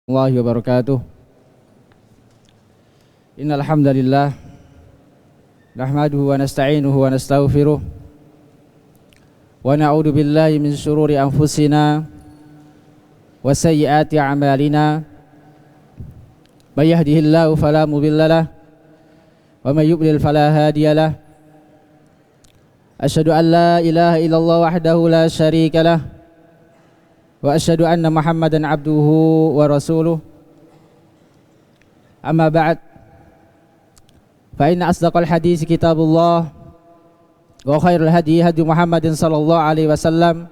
Warahmatullahi wabarakatuh. Innal hamdalillah nahmaduhu wa nasta'inuhu wa nastaghfiruh wa na'udzu billahi min shururi anfusina wa sayyiati a'malina. May yahdihillahu fala mudhillalah wa may yudlil fala hadiyalah. Asyhadu an la ilaha illallah wahdahu la syarikalah wa asyhadu anna Muhammadan abduhu wa rasuluh. Amma ba'd, fa inna asdaqal hadis kitabullah wa khairul hadi hadi Muhammadin sallallahu alaihi wasallam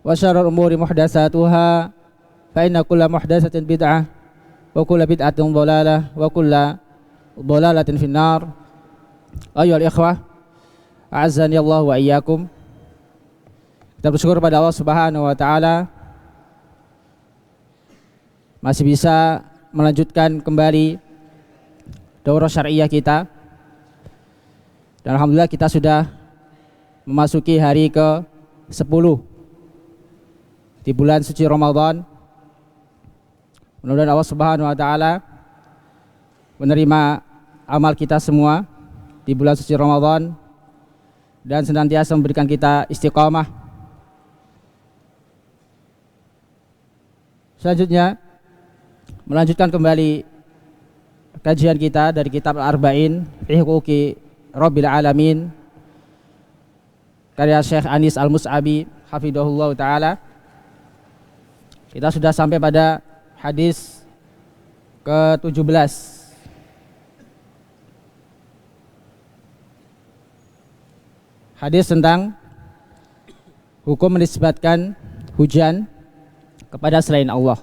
wa syarrul umuri muhdatsatuha fa inna kulla muhdatsatin bid'ah wa kulla bid'atin dhalalah wa kulla dhalalatin finnar. Ayyuhal ikhwah, a'azzani Allah wa iyyakum. Kita bersyukur pada Allah Subhanahu wa taala masih bisa melanjutkan kembali daurah syariah kita. Dan alhamdulillah kita sudah memasuki hari ke-10 di bulan suci Ramadan. Mudah-mudahan Allah Subhanahu wa taala menerima amal kita semua di bulan suci Ramadan dan senantiasa memberikan kita istiqamah. Selanjutnya, melanjutkan kembali kajian kita dari kitab Al-Arba'in fi Huquqi Rabbil Alamin karya Syekh Anis Al-Mus'abi hafidhahullah ta'ala. Kita sudah sampai pada hadis ke-17. Hadis tentang hukum menisbatkan hujan kepada selain Allah.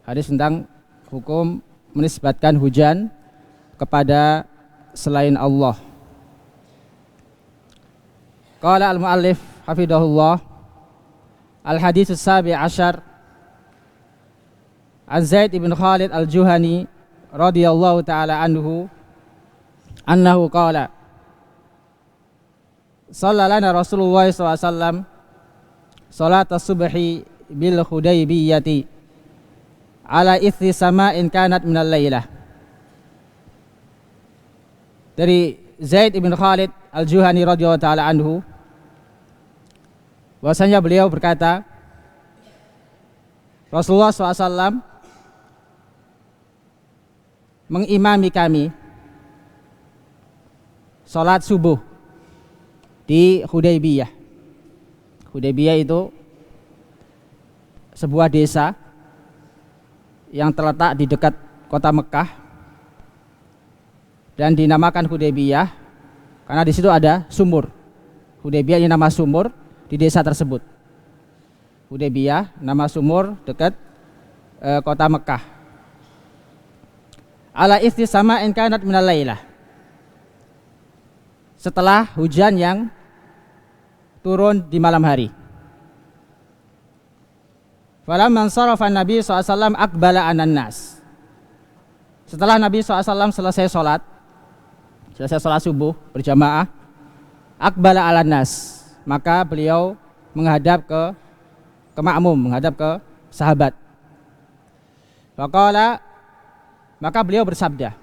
Hadis tentang hukum menisbatkan hujan kepada selain Allah. Qala al-muallif hafidhahullah, al-hadits as-sabi' asyar an Zaid ibn Khalid al-Juhani radhiyallahu ta'ala anhu annahu qala sallalana Rasulullah sallallahu alaihi wasallam salat as-subhi bil Hudaybiyati ala ithri sama'in kanat minal laylah. Dari Zaid ibn Khalid al-Juhani radhiyallahu ta'ala anhu, bahwasanya beliau berkata, Rasulullah SAW mengimami kami salat subuh di Hudaybiyah. Hudaybiyah itu sebuah desa yang terletak di dekat kota Mekah dan dinamakan Hudaybiyah karena di situ ada sumur. Hudaybiyah ini nama sumur di desa tersebut. Hudaybiyah nama sumur dekat kota Mekah. Ala isti sama'in kanat minal lailah. Setelah hujan yang turun di malam hari. Falamman sarafa Nabi SAW aqbala anan nas. Setelah Nabi SAW selesai sholat subuh berjamaah, aqbala alan nas, maka beliau menghadap ke makmum, menghadap ke sahabat. Faqala, maka beliau bersabda,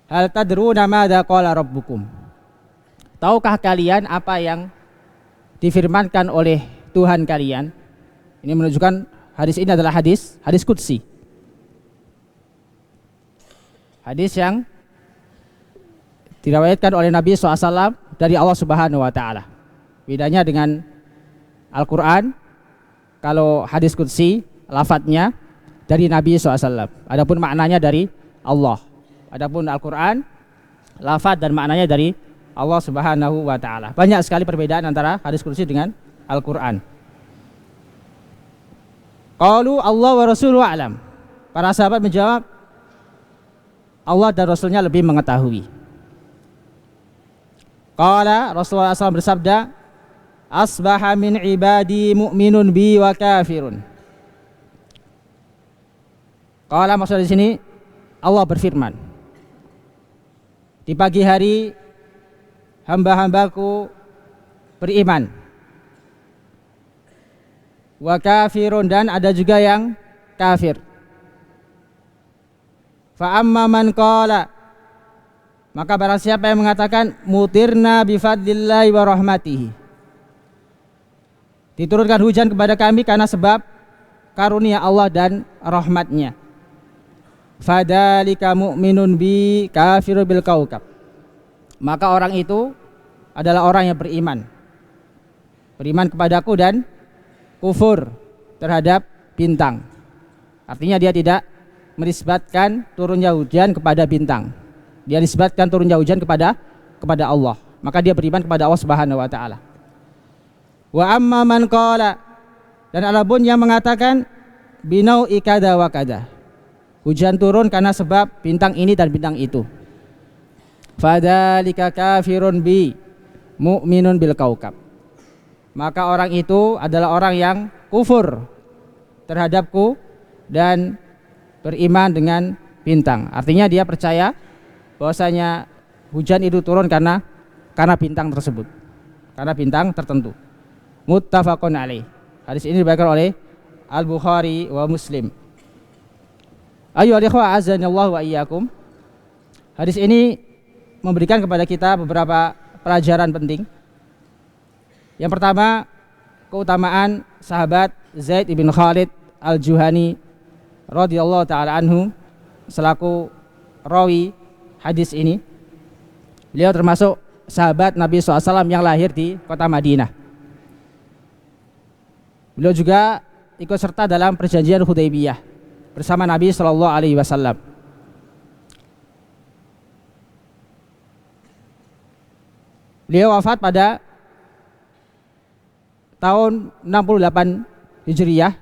hal tadruna madza qala rabbukum. Tahukah kalian apa yang difirmankan oleh Tuhan kalian? Ini menunjukkan hadis ini adalah hadis qudsi. Hadis yang diriwayatkan oleh Nabi SAW dari Allah Subhanahu wa taala. Bedanya dengan Al-Qur'an, kalau hadis qudsi lafadznya dari Nabi SAW, adapun maknanya dari Allah. Adapun Al-Qur'an, lafadz dan maknanya dari Allah Subhanahu wa taala. Banyak sekali perbedaan antara hadis qudsi dengan Al-Qur'an. Qalu Allah wa rasuluhu a'lam. Para sahabat menjawab, Allah dan Rasulnya lebih mengetahui. Qala, Rasulullah SAW bersabda, asbaha min ibadi mu'minun bi wa kafirun. Qala, maksudnya di sini Allah berfirman, di pagi hari hamba-hambaku beriman, wa kafirun, dan ada juga yang kafir. Fa amma man qala, maka barang siapa yang mengatakan mutirna bi fadlillahi wa rahmatihi, diturunkan hujan kepada kami karena sebab karunia Allah dan rahmatnya. Fadzalika mu'minun bi kafirun bil kaukab, maka orang itu adalah orang yang beriman kepadaku dan kufur terhadap bintang. Artinya dia tidak menisbatkan turunnya hujan kepada bintang, dia nisbatkan turunnya hujan kepada Allah, maka dia beriman kepada Allah Subhanahu wa taala. Wa amma man qala, dan adapun yang mengatakan binau ikada wa kada, hujan turun karena sebab bintang ini dan bintang itu. Fadzalika kafirun bi mu'minun bil kaukab, maka orang itu adalah orang yang kufur terhadapku dan beriman dengan bintang. Artinya dia percaya bahwasanya hujan itu turun karena bintang tersebut, karena bintang tertentu. Muttafaqun alaih. Hadis ini diriwayatkan oleh Al-Bukhari wa Muslim. Ayyuhal ikhwah azanillahu wa iyyakum. Hadis ini memberikan kepada kita beberapa pelajaran penting. Yang pertama, keutamaan sahabat Zaid bin Khalid Al-Juhani radhiyallahu taala anhu selaku rawi hadis ini. Beliau termasuk sahabat Nabi SAW yang lahir di kota Madinah. Beliau juga ikut serta dalam perjanjian Hudaybiyah bersama Nabi SAW. Beliau wafat pada tahun 68 Hijriyah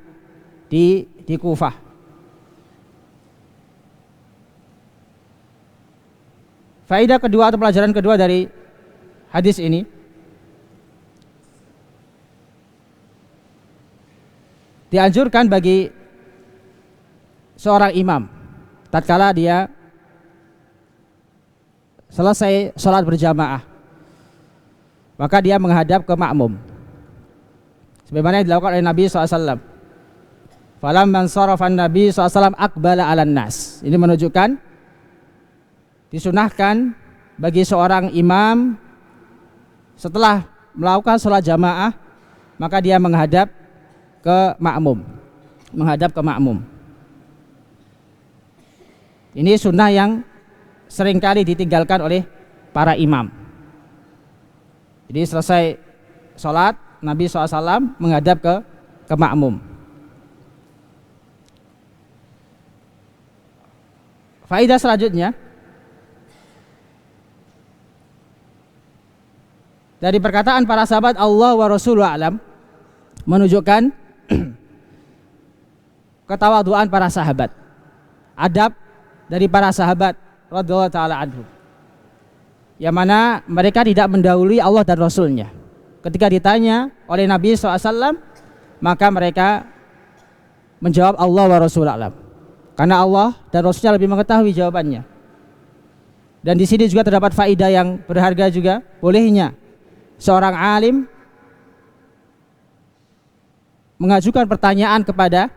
di Kufah. Faedah kedua atau pelajaran kedua dari hadis ini, dianjurkan bagi seorang imam tatkala dia selesai sholat berjamaah, maka dia menghadap ke makmum sebagaimana yang dilakukan oleh Nabi SAW. Falamman sarafan Nabi SAW aqbala 'alan nas. Ini menunjukkan disunahkan bagi seorang imam setelah melakukan sholat jamaah maka dia menghadap ke makmum. Ini sunnah yang seringkali ditinggalkan oleh para imam. Jadi selesai sholat Nabi SAW menghadap ke makmum. Faedah selanjutnya, dari perkataan para sahabat Allah wa Rasuluhu a'lam, menunjukkan ketawaduan para sahabat, adab dari para sahabat radhiyallahu taala anhum, yang mana mereka tidak mendahului Allah dan Rasulnya. Ketika ditanya oleh Nabi SAW, maka mereka menjawab Allah wa Rasuluhu a'lam, karena Allah dan Rasulnya lebih mengetahui jawabannya. Dan di sini juga terdapat faedah yang berharga juga, bolehnya seorang alim mengajukan pertanyaan kepada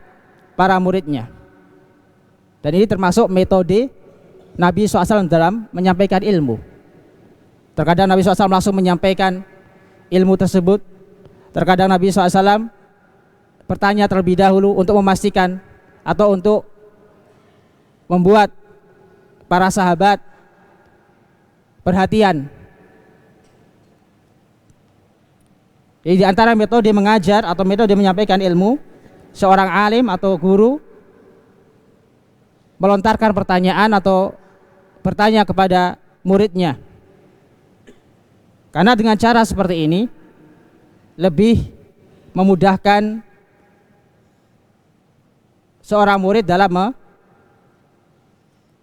para muridnya. Dan ini termasuk metode Nabi SAW dalam menyampaikan ilmu. Terkadang Nabi SAW langsung menyampaikan ilmu tersebut. Terkadang Nabi SAW bertanya terlebih dahulu untuk memastikan atau untuk membuat para sahabat perhatian. Jadi di antara metode mengajar atau metode menyampaikan ilmu, seorang alim atau guru melontarkan pertanyaan atau bertanya kepada muridnya. Karena dengan cara seperti ini lebih memudahkan seorang murid dalam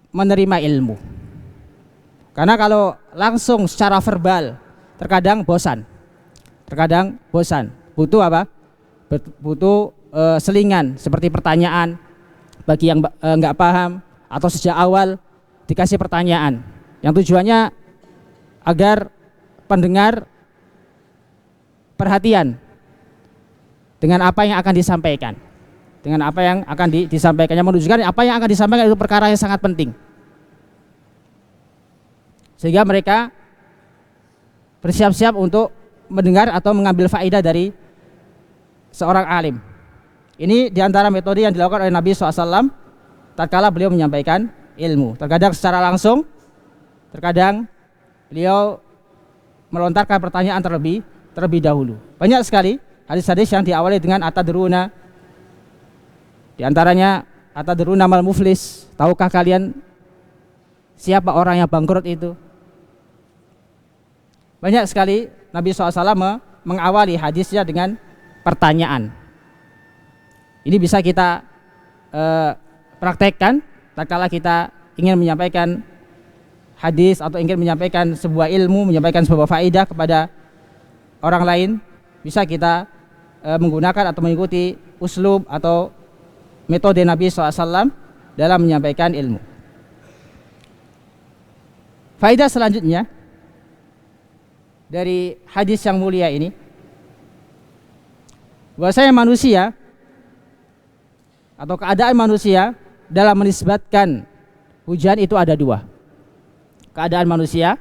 menerima ilmu. Karena kalau langsung secara verbal terkadang bosan. Butuh apa? Butuh selingan seperti pertanyaan bagi yang nggak paham, atau sejak awal dikasih pertanyaan yang tujuannya agar pendengar perhatian dengan apa yang akan disampaikan. dengan apa yang akan disampaikannya, menunjukkan apa yang akan disampaikan itu perkara yang sangat penting, sehingga mereka bersiap-siap untuk mendengar atau mengambil faedah dari seorang alim. Ini diantara metode yang dilakukan oleh Nabi SAW tatkala beliau menyampaikan ilmu. Terkadang secara langsung, terkadang beliau melontarkan pertanyaan terlebih dahulu. Banyak sekali hadis-hadis yang diawali dengan atadruna. Di antaranya atadruna mal muflis, tahukah kalian siapa orang yang bangkrut itu? Banyak sekali Nabi SAW mengawali hadisnya dengan pertanyaan. Ini bisa kita praktekkan tatkala kita ingin menyampaikan hadis atau ingin menyampaikan sebuah ilmu, menyampaikan sebuah faedah kepada orang lain. Bisa kita menggunakan atau mengikuti uslub atau metode Nabi SAW dalam menyampaikan ilmu. Faedah selanjutnya dari hadis yang mulia ini, bahwasanya manusia atau keadaan manusia dalam menisbatkan hujan itu ada dua. Keadaan manusia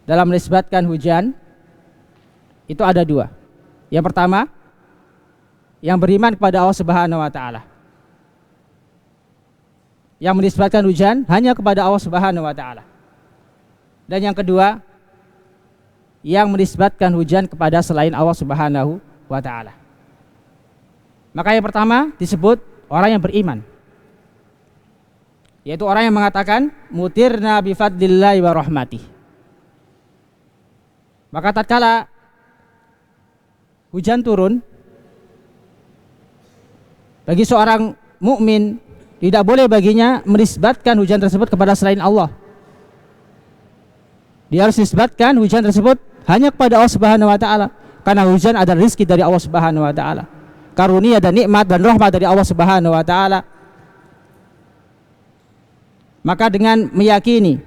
dalam menisbatkan hujan itu ada dua. Yang pertama, yang beriman kepada Allah Subhanahu wa taala, yang menisbatkan hujan hanya kepada Allah Subhanahu wa taala. Dan yang kedua, yang menisbatkan hujan kepada selain Allah Subhanahu wa taala. Maka yang pertama disebut orang yang beriman, yaitu orang yang mengatakan mutirna bi fadlillahi wa rahmatih. Maka tatkala hujan turun, bagi seorang mukmin tidak boleh baginya menisbatkan hujan tersebut kepada selain Allah. Dia harus menisbatkan hujan tersebut hanya kepada Allah Subhanahu wa taala, karena hujan adalah rezeki dari Allah Subhanahu wa taala, karunia dan nikmat dan rahmat dari Allah Subhanahu wa taala. Maka dengan meyakini,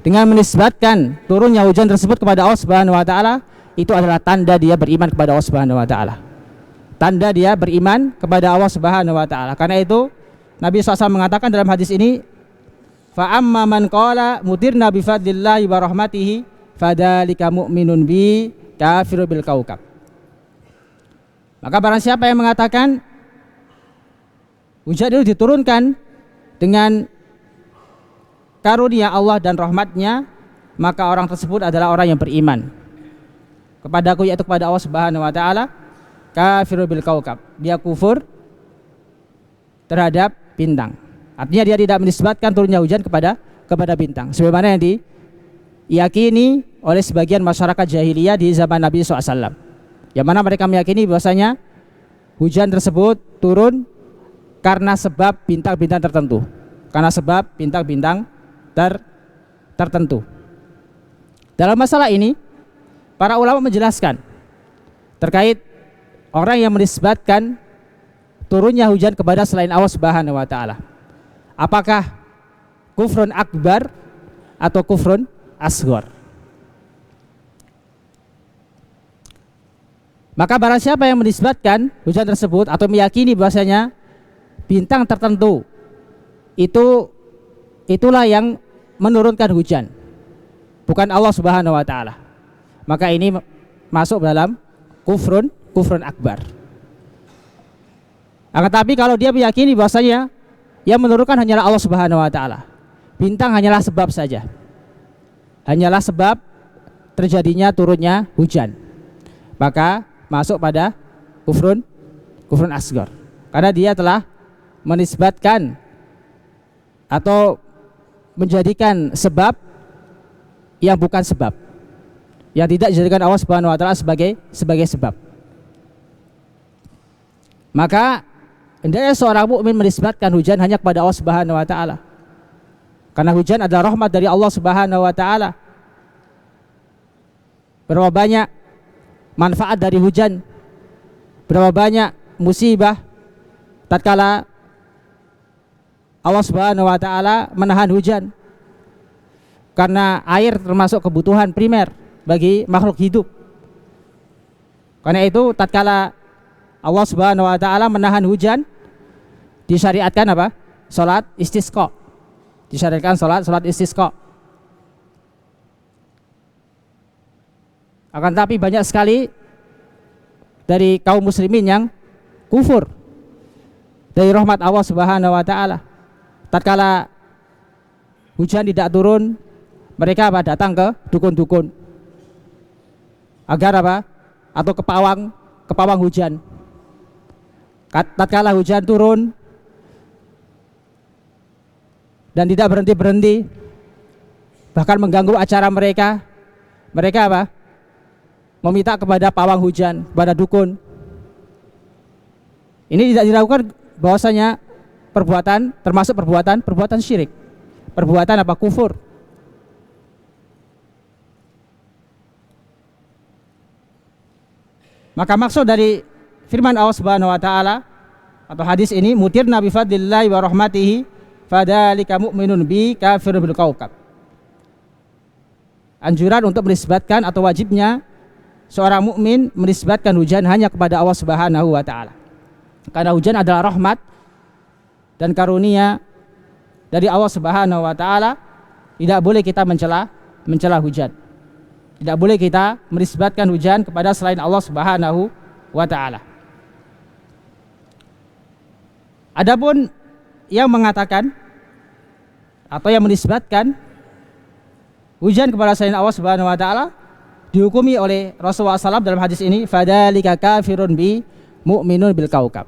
dengan menisbatkan turunnya hujan tersebut kepada Allah Subhanahu wa taala, itu adalah tanda dia beriman kepada Allah Subhanahu wa taala. Tanda dia beriman kepada Allah Subhanahu wa taala. Karena itu Nabi SAW mengatakan dalam hadis ini, fa amma man qala mutirna bi fadlillahi wa rahmatihi fadzalika mu'minun bi kafiru bil kaukab. Maka barang siapa yang mengatakan hujan itu diturunkan dengan karunia Allah dan rahmatnya, maka orang tersebut adalah orang yang beriman kepadaku, yaitu kepada Allah Subhanahu wa taala, kafiru bil kaukab. Dia kufur terhadap bintang. Artinya dia tidak menisbatkan turunnya hujan kepada bintang, sebagaimana yang diyakini oleh sebagian masyarakat jahiliyah di zaman Nabi SAW, yang mana mereka meyakini bahwasanya hujan tersebut turun karena sebab bintang-bintang tertentu, karena sebab bintang-bintang tertentu. Dalam masalah ini, para ulama menjelaskan terkait orang yang menisbatkan turunnya hujan kepada selain Allah Subhanahu wa taala, apakah kufrun akbar atau kufrun asghar. Maka barang siapa yang menisbatkan hujan tersebut atau meyakini bahwasanya bintang tertentu itulah yang menurunkan hujan, bukan Allah Subhanahu wa taala, maka ini masuk dalam kufrun akbar. Akan tapi kalau dia meyakini bahwasanya yang menurunkan hanyalah Allah Subhanahu wa taala, bintang hanyalah sebab saja, hanyalah sebab terjadinya turunnya hujan, maka masuk pada kufrun asghar, karena dia telah menisbatkan atau menjadikan sebab yang bukan sebab, yang tidak dijadikan Allah Subhanahu wa taala sebagai sebab. Maka hendaknya seorang mukmin menisbatkan hujan hanya kepada Allah Subhanahu wa taala, karena hujan adalah rahmat dari Allah Subhanahu wa taala. Berapa banyak manfaat dari hujan, berapa banyak musibah tatkala Allah Subhanahu wa taala menahan hujan, karena air termasuk kebutuhan primer bagi makhluk hidup. Karena itu tatkala Allah Subhanahu wa taala menahan hujan, disyariatkan apa? Salat istisqa. Disyariatkan salat istisqa. Akan tapi banyak sekali dari kaum muslimin yang kufur dari rahmat Allah Subhanahu wa taala. Tatkala hujan tidak turun, mereka apa? Datang ke dukun-dukun agar apa? Atau ke pawang hujan. Tatkala hujan turun dan tidak berhenti-berhenti, bahkan mengganggu acara mereka, mereka apa? Meminta kepada pawang hujan, kepada dukun. Ini tidak dilakukan bahwasanya perbuatan, termasuk perbuatan syirik, perbuatan apa? Kufur. Maka maksud dari firman Allah Subhanahu wa taala atau hadis ini, mutirna bi fadlillahi wa rahmatihi fadzalika mu'minun bi kafirun bil kaukab. Anjuran untuk menisbatkan atau wajibnya seorang mukmin menisbatkan hujan hanya kepada Allah Subhanahu wa taala. Karena hujan adalah rahmat dan karunia dari Allah Subhanahu wa taala, tidak boleh kita mencela hujan. Tidak boleh kita menisbatkan hujan kepada selain Allah Subhanahu wa taala. Adapun yang mengatakan atau yang menisbatkan hujan kepada selain Allah Subhanahu wa taala dihukumi oleh Rasulullah SAW dalam hadis ini, fadzalika kafirun bi mu'minun bil kaukab.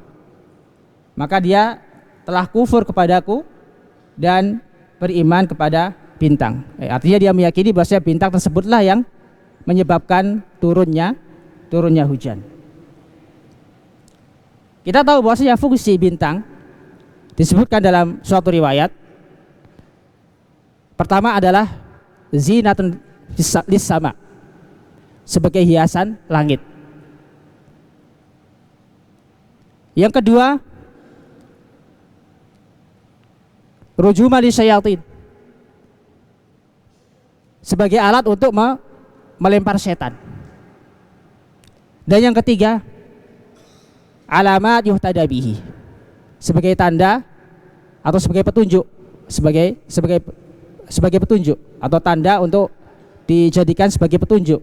Maka dia telah kufur kepadaku dan beriman kepada bintang. Artinya dia meyakini bahwa bintang tersebutlah yang menyebabkan turunnya hujan. Kita tahu bahwasanya fungsi bintang disebutkan dalam suatu riwayat. Pertama adalah zinatun lis sama, sebagai hiasan langit. Yang kedua, rujuma lisyayatin, sebagai alat untuk melempar setan. Dan yang ketiga, alamat yuhtada bihi, sebagai tanda atau sebagai petunjuk, sebagai petunjuk atau tanda untuk dijadikan sebagai petunjuk.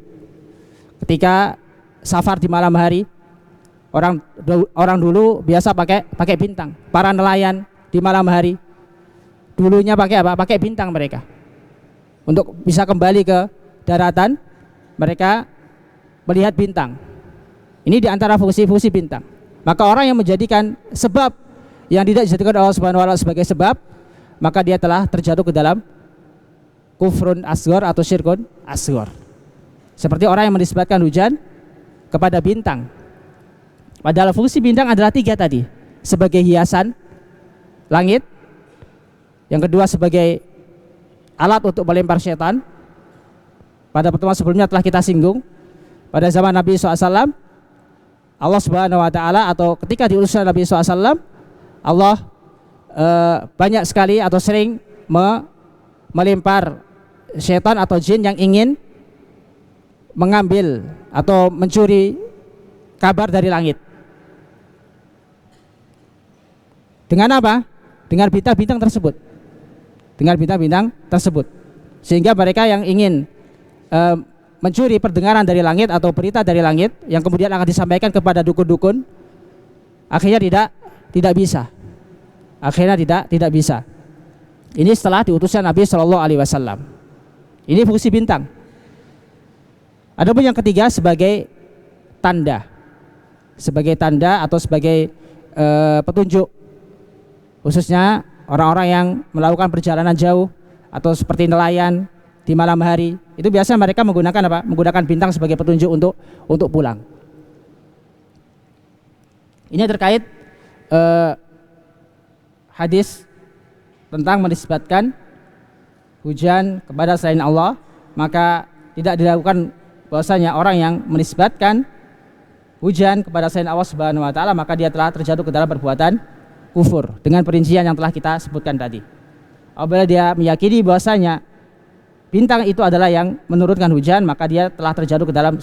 Ketika safar di malam hari, orang dulu biasa pakai bintang. Para nelayan di malam hari dulunya pakai apa? Pakai bintang mereka. Untuk bisa kembali ke daratan, mereka melihat bintang. Ini diantara fungsi-fungsi bintang. Maka orang yang menjadikan sebab yang tidak dijadikan Allah Subhanahu wa taala sebagai sebab, maka dia telah terjatuh ke dalam kufrun asghar atau syirkun asghar. Seperti orang yang menisbatkan hujan kepada bintang. Padahal fungsi bintang adalah 3 tadi. Sebagai hiasan langit, yang kedua sebagai alat untuk melempar setan. Pada pertemuan sebelumnya telah kita singgung, pada zaman Nabi SAW, Allah Subhanahu wa taala atau ketika diutusnya Nabi SAW, Allah banyak sekali atau sering melempar setan atau jin yang ingin mengambil atau mencuri kabar dari langit. Dengan apa? Dengan bintang-bintang tersebut. Dengan bintang-bintang tersebut. Sehingga mereka yang ingin mencuri perdengaran dari langit atau berita dari langit yang kemudian akan disampaikan kepada dukun-dukun, akhirnya tidak bisa. Akhirnya tidak bisa. Ini setelah diutusnya Nabi Shallallahu Alaihi Wasallam. Ini fungsi bintang. Adapun yang ketiga sebagai tanda atau sebagai petunjuk, khususnya orang-orang yang melakukan perjalanan jauh atau seperti nelayan di malam hari, itu biasa mereka menggunakan apa? Menggunakan bintang sebagai petunjuk untuk pulang. Ini terkait hadis tentang menisbatkan hujan kepada selain Allah, maka tidak dilakukan bahwasanya orang yang menisbatkan hujan kepada selain Allah Subhanahu wa taala, maka dia telah terjatuh ke dalam perbuatan kufur dengan perincian yang telah kita sebutkan tadi. Apabila dia meyakini bahwasanya bintang itu adalah yang menurunkan hujan, maka dia telah terjatuh ke dalam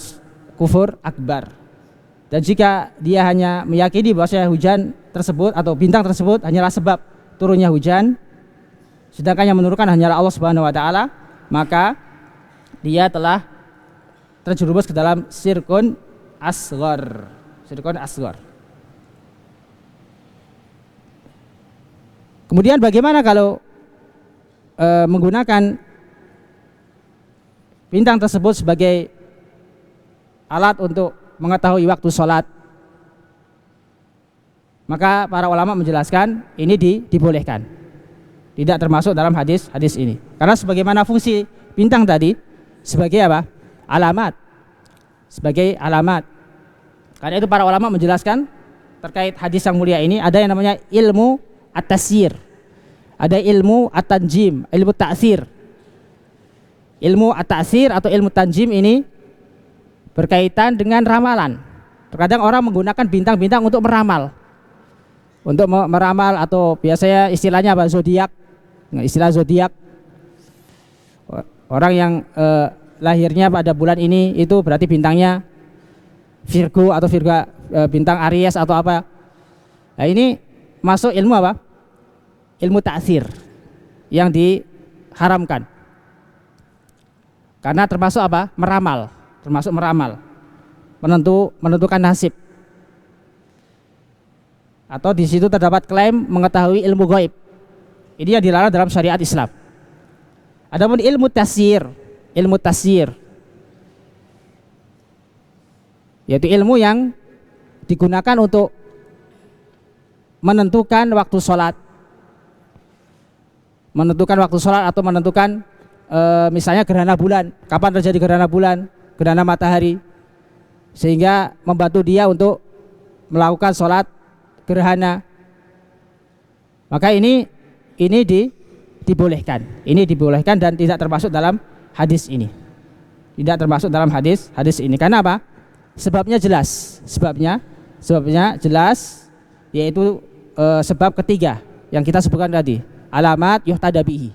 kufur akbar. Dan jika dia hanya meyakini bahwa hujan tersebut atau bintang tersebut hanyalah sebab turunnya hujan, sedangkan yang menurunkan hanyalah Allah Subhanahu wa taala, maka dia telah terjerumus ke dalam syirkun asghar. Syirkun asghar. Kemudian bagaimana kalau menggunakan bintang tersebut sebagai alat untuk mengetahui waktu sholat? Maka para ulama menjelaskan ini dibolehkan, tidak termasuk dalam hadis ini. Karena sebagaimana fungsi bintang tadi sebagai apa? Alamat. Sebagai alamat. Karena itu para ulama menjelaskan terkait hadis yang mulia ini, ada yang namanya ilmu at-tasyir, ada ilmu at-tanjim, ilmu ta'sir. Ilmu at-ta'sir atau ilmu tanjim ini berkaitan dengan ramalan. Terkadang orang menggunakan bintang-bintang untuk meramal. Untuk meramal atau biasanya istilahnya apa? Zodiak. Istilah zodiak. Orang yang lahirnya pada bulan ini itu berarti bintangnya Virgo atau bintang Aries atau apa. Nah, ini masuk ilmu apa? Ilmu ta'sir yang diharamkan. Karena termasuk apa? Meramal, termasuk meramal. Menentukan nasib. Atau di situ terdapat klaim mengetahui ilmu gaib. Ini yang dilarang dalam syariat Islam. Adapun ilmu tasyir yaitu ilmu yang digunakan untuk menentukan waktu sholat, atau menentukan misalnya gerhana bulan, kapan terjadi gerhana bulan, gerhana matahari, sehingga membantu dia untuk melakukan sholat gerhana. Maka ini dibolehkan dan tidak termasuk dalam hadis ini. Tidak termasuk dalam hadis ini. Karena apa? Sebabnya jelas. Sebabnya jelas, yaitu sebab ketiga yang kita sebutkan tadi, alamat yuhtada bihi.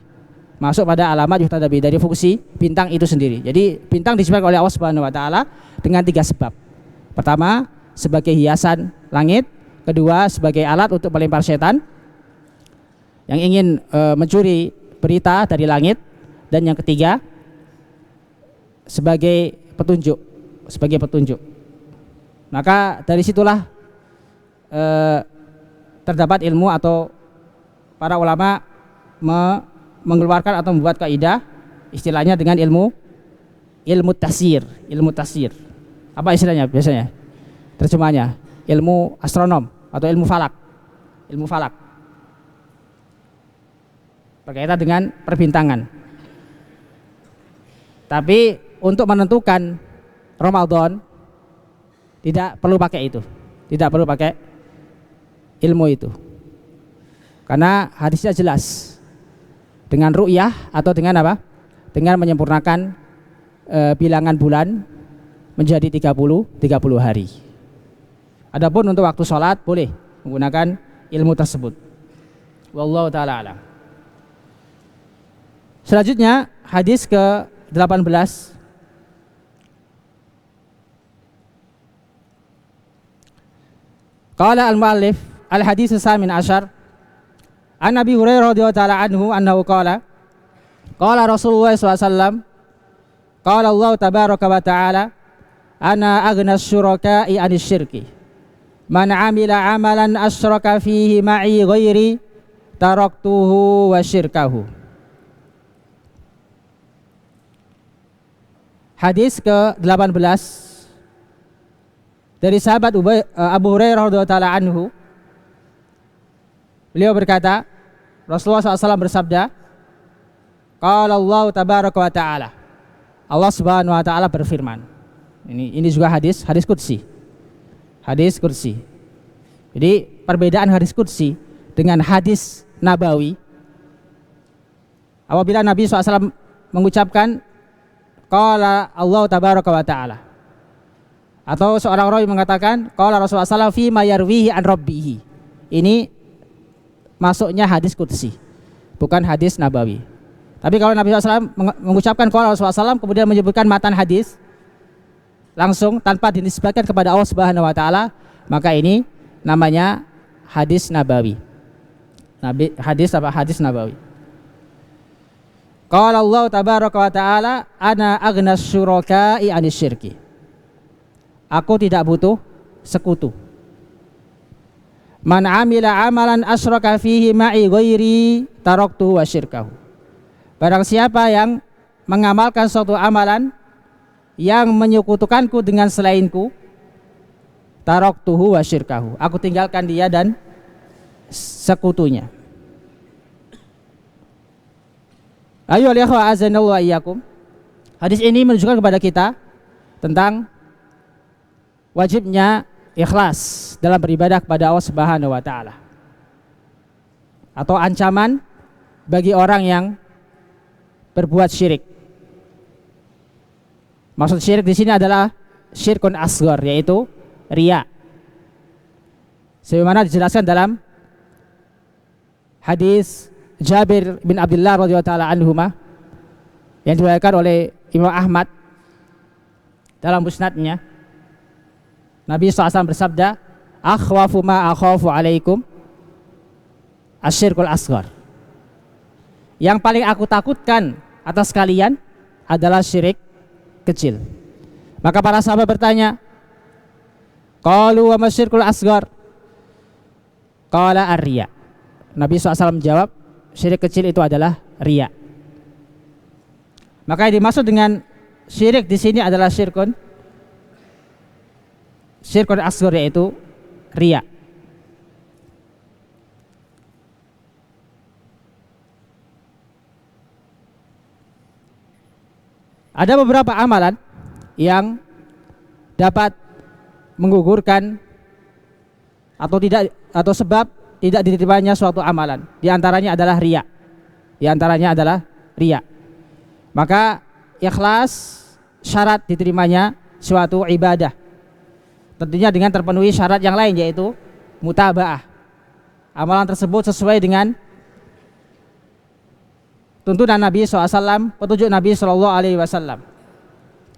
Masuk pada alamat yuhtada bihi, dari fungsi bintang itu sendiri. Jadi bintang disebutkan oleh Allah Subhanahu wa taala dengan 3 sebab. Pertama, sebagai hiasan langit. Kedua, sebagai alat untuk melempar setan yang ingin mencuri berita dari langit. Dan yang ketiga, sebagai petunjuk. Maka dari situlah terdapat ilmu atau para ulama mengeluarkan atau membuat kaidah istilahnya dengan ilmu tasyir. Apa istilahnya biasanya? Terjemahnya ilmu astronom atau ilmu falak. Berkaitan dengan perbintangan. Tapi untuk menentukan Ramadan tidak perlu pakai itu. Tidak perlu pakai ilmu itu. Karena hadisnya jelas. Dengan ru'yah atau dengan apa? Dengan menyempurnakan bilangan bulan menjadi 30 hari. Adapun untuk waktu sholat boleh menggunakan ilmu tersebut. Wallahu ta'ala alam. Selanjutnya hadis ke-18. Qala al-muallif al-hadis as-samin asyar an Abi Hurairah radhiyallahu ta'ala anhu annahu qala Rasulullah SAW qala Allah tabaraka wa ta'ala ana aghna syuraka'i 'anil syirki man 'amila 'amalan asyraka fihi ma'i ghairi taraktuhu wa syirkahu. Hadis ke-18 dari sahabat Abu Hurairah radhiyallahu ta'ala anhu. Beliau berkata, Rasulullah SAW bersabda, qala Allah tabaraka wa ta'ala, Allah Subhanahu wa ta'ala berfirman. Ini juga hadis qudsi. Hadis qudsi. Jadi perbedaan hadis qudsi dengan hadis nabawi, apabila Nabi SAW mengucapkan qala Allah tabaraka wa ta'ala, atau seorang rawi mengatakan qala Rasulullah SAW fi ma yarwihi an rabbihi, ini masuknya hadis qudsi, bukan hadis nabawi. Tapi kalau Nabi SAW mengucapkan qala Rasulullah SAW kemudian menyebutkan matan hadis, langsung tanpa dinisbatkan kepada Allah Subhanahu wa taala, maka ini namanya hadis nabawi. Hadis nabawi. Qala Allah tabaraka wa taala, ana aghnas syuraka'i 'anis syirki. Aku tidak butuh sekutu. Man 'amila 'amalan asyraka fihi ma'i ghairi taraktu wa syirkahu. Barang siapa yang mengamalkan suatu amalan yang menyekutukanku dengan selainku, taraktuhu wa syirkahu. Aku tinggalkan dia dan sekutunya. Ayo ikhwah azanallahu wa iyyakum. Hadis ini menunjukkan kepada kita tentang wajibnya ikhlas dalam beribadah kepada Allah Subhanahu wa taala. Atau ancaman bagi orang yang berbuat syirik. Maksud syirik di sini adalah syirkun asghar, yaitu riya. Sebagaimana dijelaskan dalam hadis Jabir bin Abdullah radhiyallahu taala anhuma yang diriwayatkan oleh Imam Ahmad dalam musnadnya. Nabi SAW bersabda, akhwafu ma akhafu alaikum asyirkul asghar. Yang paling aku takutkan atas kalian adalah syirik kecil. Maka para sahabat bertanya, qalu wa masyirkul asghar? Qala ar-riya. Nabi SAW menjawab, syirik kecil itu adalah riya. Maka yang dimaksud dengan syirik di sini adalah syirkun asghar, yaitu riya. Ada beberapa amalan yang dapat menggugurkan atau sebab tidak diterimanya suatu amalan. Di antaranya adalah riya. Maka ikhlas syarat diterimanya suatu ibadah. Tentunya dengan terpenuhi syarat yang lain, yaitu mutaba'ah. Amalan tersebut sesuai dengan tuntunan Nabi SAW, petunjuk Nabi SAW.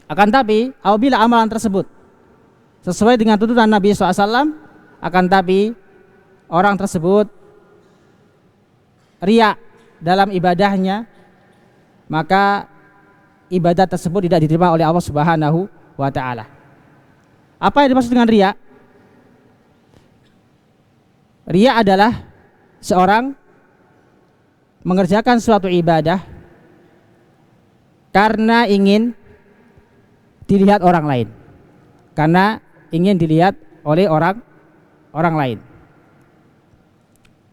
Akan tapi apabila amalan tersebut sesuai dengan tuntunan Nabi SAW, akan tapi orang tersebut riya dalam ibadahnya, maka ibadah tersebut tidak diterima oleh Allah Subhanahu wa taala. Apa yang dimaksud dengan riya? Riya adalah seorang mengerjakan suatu ibadah karena ingin dilihat orang lain, karena ingin dilihat oleh orang lain,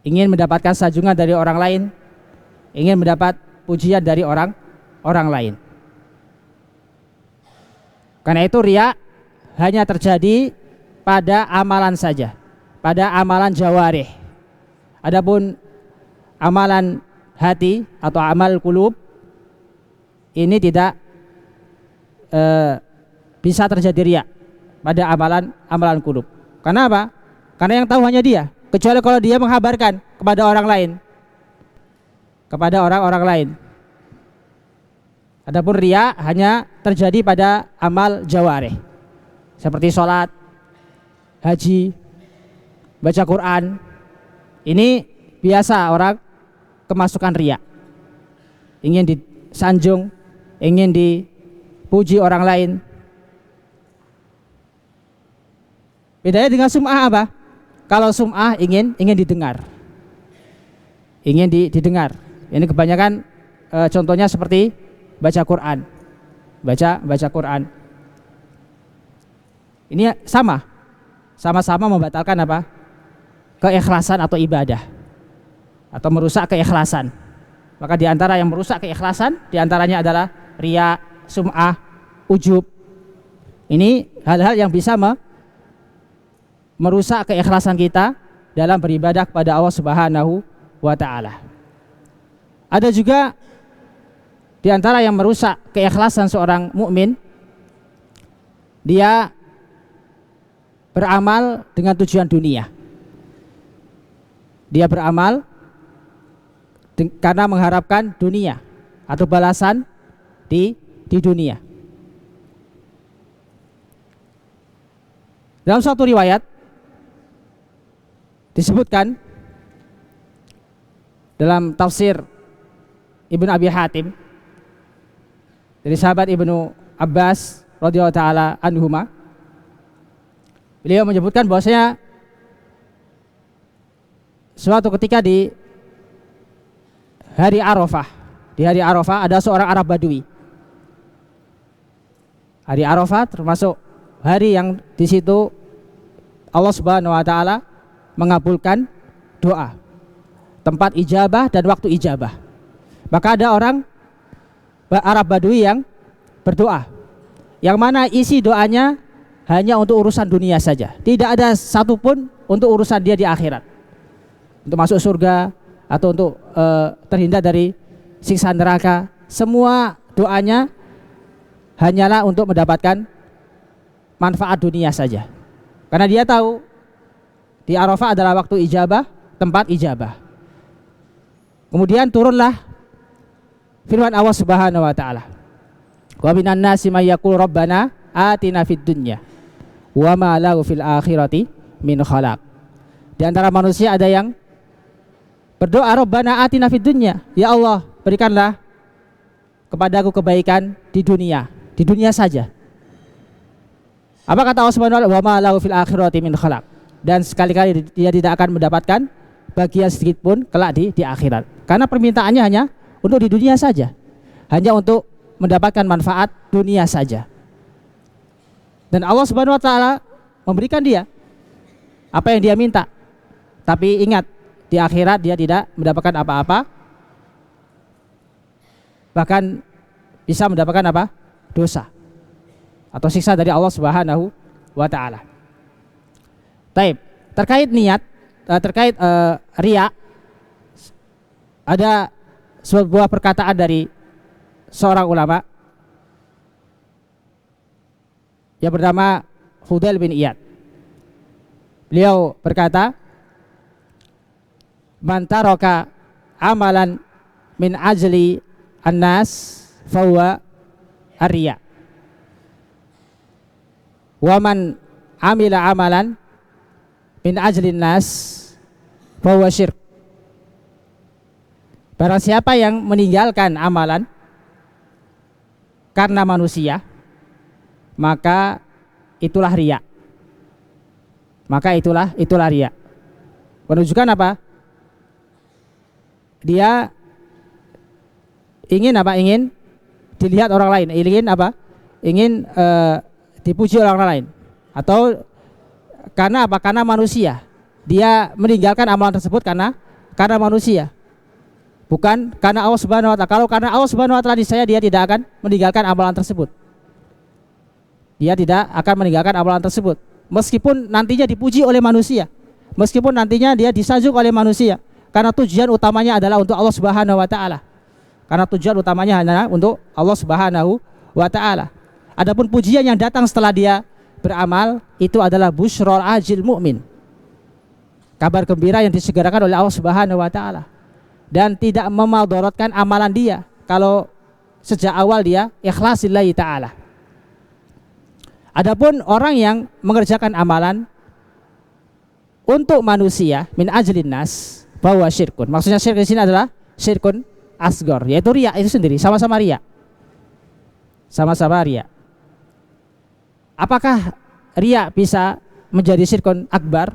ingin mendapatkan sanjungan dari orang lain, ingin mendapat pujian dari orang lain. Karena itu riya hanya terjadi pada amalan saja, pada amalan jawarih. Adapun amalan hati atau amal qulub ini tidak bisa terjadi riya pada amalan qulub. Karena apa? Karena yang tahu hanya dia, kecuali kalau dia menghabarkan kepada orang lain, kepada orang lain. Adapun riya hanya terjadi pada amal jawarih, seperti sholat, haji, baca Quran. Ini biasa orang kemasukan riya, ingin disanjung, ingin dipuji orang lain. Bedanya dengan sum'ah apa? Kalau sum'ah ingin didengar, didengar. Ini kebanyakan contohnya seperti baca Quran, baca Quran. Ini sama-sama membatalkan apa? Keikhlasan atau ibadah, atau merusak keikhlasan. Maka diantara yang merusak keikhlasan, diantaranya adalah riya, sum'ah, ujub. Ini hal-hal yang bisa merusak keikhlasan kita dalam beribadah kepada Allah Subhanahu wa taala. Ada juga diantara yang merusak keikhlasan seorang mukmin, dia beramal dengan tujuan dunia. Dia beramal karena mengharapkan dunia atau balasan di dunia. Dalam suatu riwayat disebutkan dalam tafsir Ibnu Abi Hatim dari sahabat Ibnu Abbas radhiyallahu taala anhuma, beliau menyebutkan bahwasanya suatu ketika di hari Arafah ada seorang Arab Badui. Hari Arafah termasuk hari yang di situ Allah Subhanahu wa taala mengabulkan doa, tempat ijabah dan waktu ijabah. Maka ada orang Arab Badui yang berdoa, yang mana isi doanya hanya untuk urusan dunia saja, tidak ada satupun untuk urusan dia di akhirat, untuk masuk surga atau untuk terhindar dari siksa neraka. Semua doanya hanyalah untuk mendapatkan manfaat dunia saja, karena dia tahu di Arafah adalah waktu ijabah, tempat ijabah. Kemudian turunlah firman Allah Subhanahu wa taala, wa minan nasi may yaqul rabbana atina fid dunya wa ma lahu fil akhirati min khalaq. Di antara manusia ada yang berdoa, rabbana atina fid dunya, ya Allah berikanlah kepadaku kebaikan di dunia saja. Apa kata Allah Subhanahu wa taala, wa ma lahu fil akhirati min khalaq, dan sekali-kali dia tidak akan mendapatkan bagian sedikit pun kelak di akhirat, karena permintaannya hanya untuk di dunia saja, hanya untuk mendapatkan manfaat dunia saja. Dan Allah Subhanahu wa taala memberikan dia apa yang dia minta, tapi ingat, di akhirat dia tidak mendapatkan apa-apa, bahkan bisa mendapatkan apa? Dosa atau siksa dari Allah Subhanahu wa taala. Taib, terkait niat, terkait riya, ada sebuah perkataan dari seorang ulama yang bernama Fudail bin Iyad. Beliau berkata, man taraka amalan min ajli annas fahuwa ar-riya, wa man amila amalan min ajlin nas fahuwa syirk. Barang siapa yang meninggalkan amalan karena manusia, maka itulah riya. Maka itulah riya. Menunjukkan apa? Dia ingin apa? Ingin dilihat orang lain, ingin apa? Ingin dipuji orang lain, atau karena apa? Karena manusia. Dia meninggalkan amalan tersebut karena manusia, bukan karena Allah Subhanahu wa taala. Kalau karena Allah Subhanahu wa taala, niscaya dia tidak akan meninggalkan amalan tersebut. Dia tidak akan meninggalkan amalan tersebut, meskipun nantinya dipuji oleh manusia, meskipun nantinya dia disanjung oleh manusia, karena tujuan utamanya adalah untuk Allah Subhanahu wa taala. Karena tujuan utamanya hanya untuk Allah Subhanahu wa taala. Adapun pujian yang datang setelah dia beramal, itu adalah busyrul ajil mu'min, kabar gembira yang disegerakan oleh Allah Subhanahu wa taala, dan tidak memadaratkan amalan dia kalau sejak awal dia ikhlas lillahi taala. Adapun orang yang mengerjakan amalan untuk manusia min ajlin nas bahwa syirkun, maksudnya syirk di sini adalah syirkun asgor, yaitu riya itu sendiri, sama-sama riya. Sama-sama riya. Apakah riya bisa menjadi syirkun akbar?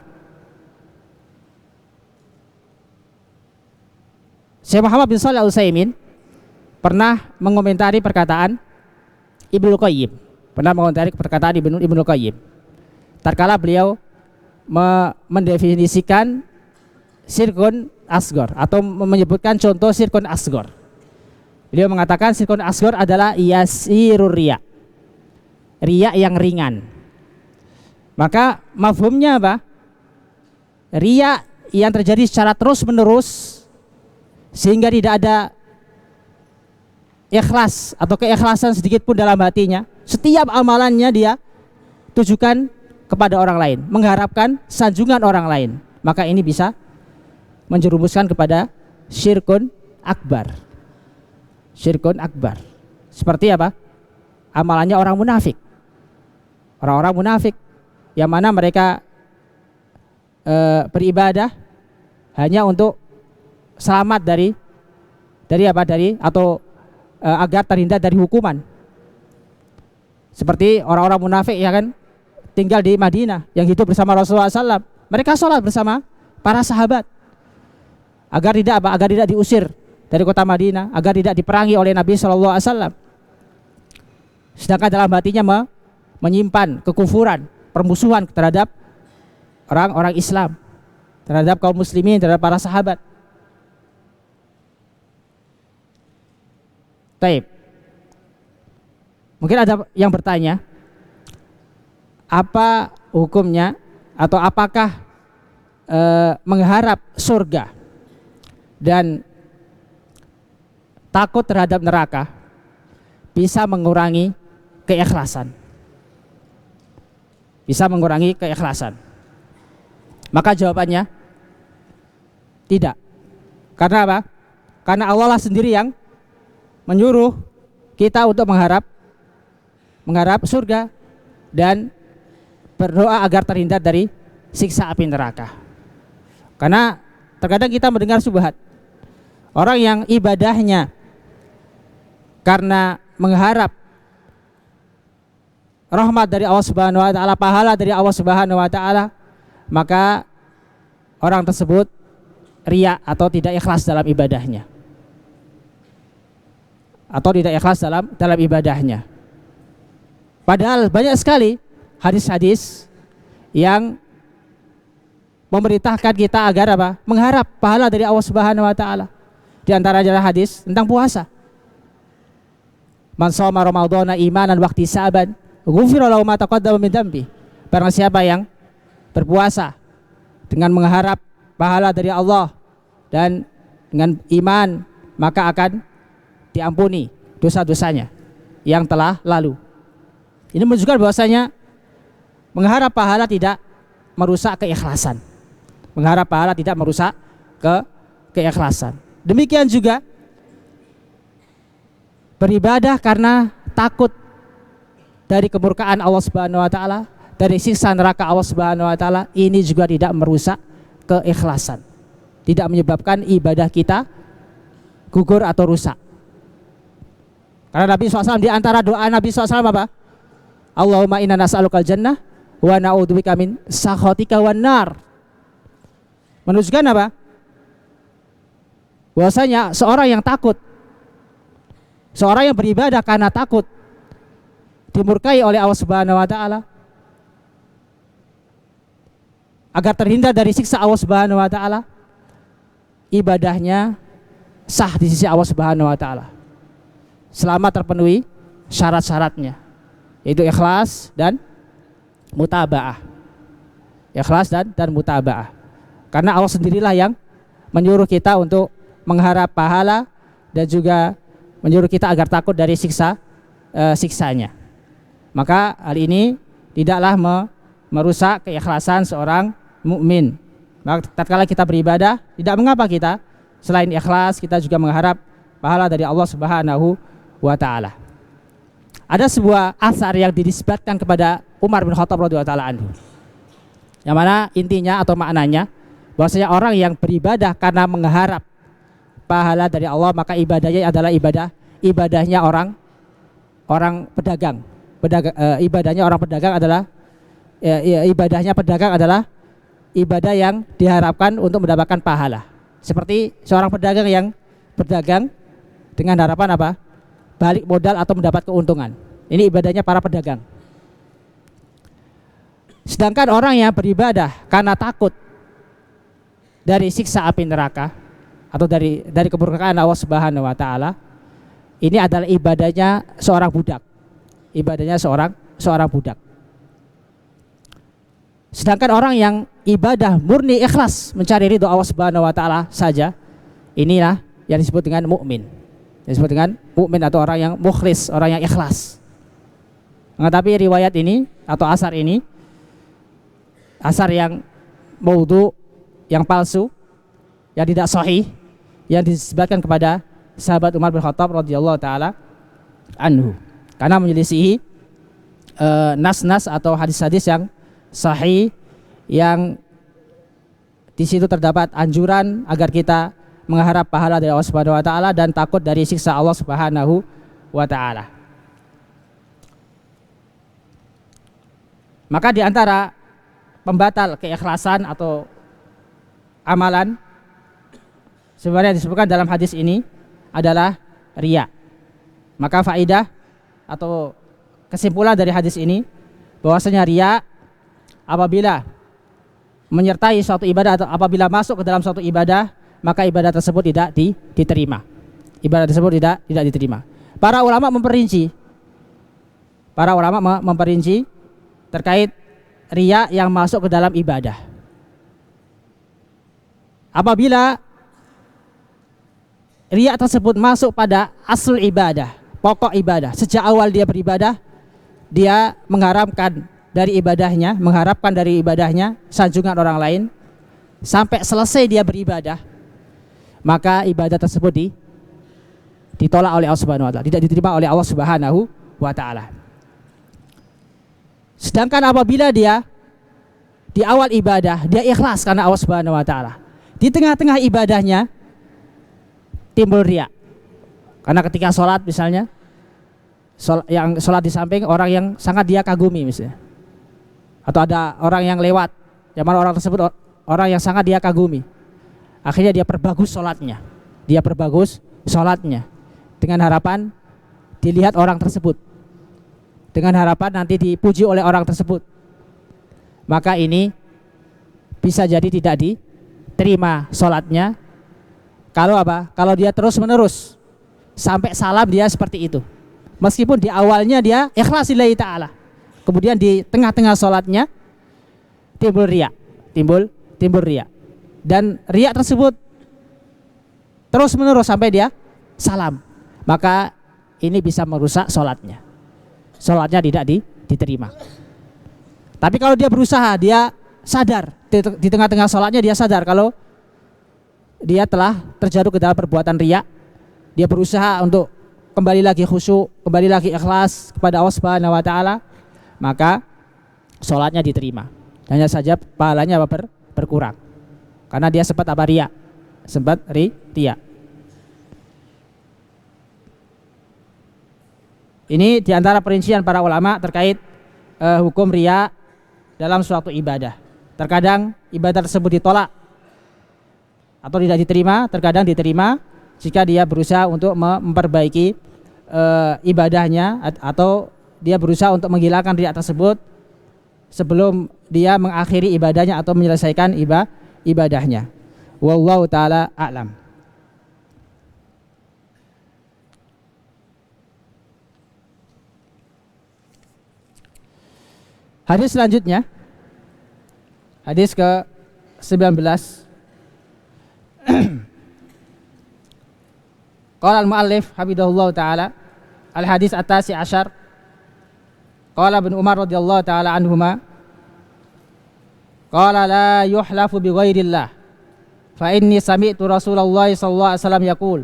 Syekh Muhammad bin Shalih Al-Utsaimin pernah mengomentari perkataan Ibnu Qayyim. Ibnu Qayyim. Tatkala beliau mendefinisikan syirkun asgor atau menyebutkan contoh syirkun asgor. Beliau mengatakan syirkun asgor adalah yasirur riya, riya yang ringan. Maka mafhumnya apa? Riya yang terjadi secara terus menerus sehingga tidak ada ikhlas atau keikhlasan sedikit pun dalam hatinya. Setiap amalannya dia tujukan kepada orang lain, mengharapkan sanjungan orang lain. Maka ini bisa menjerumuskan kepada syirkun akbar. Syirkun akbar. Seperti apa? Amalannya orang munafik. Orang-orang munafik yang mana mereka beribadah hanya untuk selamat dari agar terhindar dari hukuman. Seperti orang-orang munafik ya kan, tinggal di Madinah yang hidup bersama Rasulullah SAW. Mereka sholat bersama para sahabat agar tidak diusir dari kota Madinah, agar tidak diperangi oleh Nabi SAW. Sedangkan dalam hatinya menyimpan kekufuran, permusuhan terhadap orang-orang Islam, terhadap kaum muslimin, terhadap para sahabat. Taib. Mungkin ada yang bertanya, apa hukumnya atau apakah mengharap surga dan takut terhadap neraka bisa mengurangi keikhlasan? Bisa mengurangi keikhlasan? Maka jawabannya tidak. Karena apa? Karena Allah lah sendiri yang menyuruh kita untuk mengharap surga dan berdoa agar terhindar dari siksa api neraka. Karena terkadang kita mendengar syubhat, orang yang ibadahnya karena mengharap rahmat dari Allah Subhanahu wa taala, pahala dari Allah Subhanahu wa taala, maka orang tersebut riya atau tidak ikhlas dalam ibadahnya. Atau tidak ikhlas dalam ibadahnya. Padahal banyak sekali hadis-hadis yang memerintahkan kita agar mengharap pahala dari Allah Subhanahu wa taala. Di antara adalah hadis tentang puasa. Man shoma ramadhana imanan wa ihtisaban, ghufira lahu ma taqaddama min dzambi. Barang siapa yang berpuasa dengan mengharap pahala dari Allah dan dengan iman, maka akan diampuni dosa-dosanya yang telah lalu. Ini menunjukkan bahwasanya mengharap pahala tidak merusak keikhlasan. Mengharap pahala tidak merusak keikhlasan. Demikian juga beribadah karena takut dari kemurkaan Allah Subhanahu wa taala, dari siksa neraka Allah Subhanahu wa taala, ini juga tidak merusak keikhlasan. Tidak menyebabkan ibadah kita gugur atau rusak. Karena Nabi SAW, di antara doa Nabi SAW apa? Allahumma inna nas'alukal jannah wa na'udzubika min sakhatika wan nar. Menunjukkan apa? Bahwasanya seorang yang takut, seorang yang beribadah karena takut dimurkai oleh Allah Subhanahu wa taala, agar terhindar dari siksa Allah Subhanahu wa taala, ibadahnya sah di sisi Allah Subhanahu wa taala selama terpenuhi syarat-syaratnya, yaitu ikhlas dan mutabaah. Ikhlas dan mutabaah. Karena Allah sendirilah yang menyuruh kita untuk mengharap pahala dan juga menyuruh kita agar takut dari siksanya. Maka hal ini tidaklah merusak keikhlasan seorang mukmin. Maka tatkala kita beribadah, tidak mengapa kita selain ikhlas kita juga mengharap pahala dari Allah Subhanahu wa taala. Ada sebuah asar yang dinisbatkan kepada Umar bin Khattab radhiyallahu taala anhu, yang mana intinya atau maknanya bahwasanya orang yang beribadah karena mengharap pahala dari Allah, maka ibadahnya adalah ibadahnya orang pedagang. Ibadahnya orang pedagang adalah ibadahnya pedagang adalah ibadah yang diharapkan untuk mendapatkan pahala. Seperti seorang pedagang yang berdagang dengan harapan apa? Balik modal atau mendapat keuntungan. Ini ibadahnya para pedagang. Sedangkan orang yang beribadah karena takut dari siksa api neraka atau dari kemurkaan Allah Subhanahu wa taala, ini adalah ibadahnya seorang budak. Ibadahnya seorang budak. Sedangkan orang yang ibadah murni ikhlas mencari ridho Allah Subhanahu wa taala saja, inilah yang disebut dengan mukmin. Yang disebut dengan mukmin atau orang yang mukhlis, orang yang ikhlas. Tetapi riwayat ini atau asar ini asar yang maudhu, yang palsu, yang tidak sahih, yang disebutkan kepada sahabat Umar bin Khattab radhiyallahu taala anhu, karena menyelisihi nas-nas atau hadis-hadis yang sahih yang di situ terdapat anjuran agar kita mengharap pahala dari Allah Subhanahu wa taala dan takut dari siksa Allah Subhanahu wa taala. Maka di antara pembatal keikhlasan atau amalan sebenarnya disebutkan dalam hadis ini adalah riya. Maka faidah atau kesimpulan dari hadis ini bahwasanya riya apabila menyertai suatu ibadah atau apabila masuk ke dalam suatu ibadah, maka ibadah tersebut tidak diterima. Ibadah tersebut tidak diterima. Para ulama memperinci terkait riya yang masuk ke dalam ibadah. Apabila riya tersebut masuk pada asal ibadah, pokok ibadah, sejak awal dia beribadah, dia mengharapkan dari ibadahnya sanjungan orang lain, sampai selesai dia beribadah, maka ibadah tersebut ditolak oleh Allah Subhanahu wa taala, tidak diterima oleh Allah Subhanahu wa taala. Sedangkan apabila dia di awal ibadah dia ikhlas karena Allah Subhanahu wa taala, di tengah-tengah ibadahnya timbul riya. Karena ketika sholat misalnya, yang sholat di samping orang yang sangat dia kagumi misalnya, atau ada orang yang lewat, zaman orang tersebut orang yang sangat dia kagumi, akhirnya dia perbagus sholatnya dengan harapan dilihat orang tersebut, dengan harapan nanti dipuji oleh orang tersebut. Maka ini bisa jadi tidak diterima sholatnya. Kalau dia terus menerus sampai salam dia seperti itu, meskipun di awalnya dia ikhlas lillahi ta'ala, kemudian di tengah-tengah sholatnya timbul riya, dan riya tersebut terus menerus sampai dia salam, maka ini bisa merusak sholatnya tidak diterima. Tapi kalau dia berusaha, dia sadar di tengah-tengah sholatnya, dia sadar kalau dia telah terjatuh ke dalam perbuatan riya, dia berusaha untuk kembali lagi khusyuk, kembali lagi ikhlas kepada Allah Subhanahu wa taala, maka sholatnya diterima. Hanya saja pahalanya berkurang, karena dia sempat riya. Ini diantara perincian para ulama terkait hukum riya dalam suatu ibadah. Terkadang ibadah tersebut ditolak atau tidak diterima, terkadang diterima jika dia berusaha untuk memperbaiki ibadahnya, atau dia berusaha untuk menghilangkan riya tersebut sebelum dia mengakhiri ibadahnya atau menyelesaikan ibadahnya. Wallahu taala a'lam. Hadis selanjutnya, hadis ke-19. Qala al-muallif hafidhahullah taala, al-hadis at-tasi asyar. Qala Ibnu Umar radhiyallahu taala anhuma, qala la yuhlafu bi ghairillah fa inni sami'tu Rasulullah sallallahu alaihi wasallam yaqul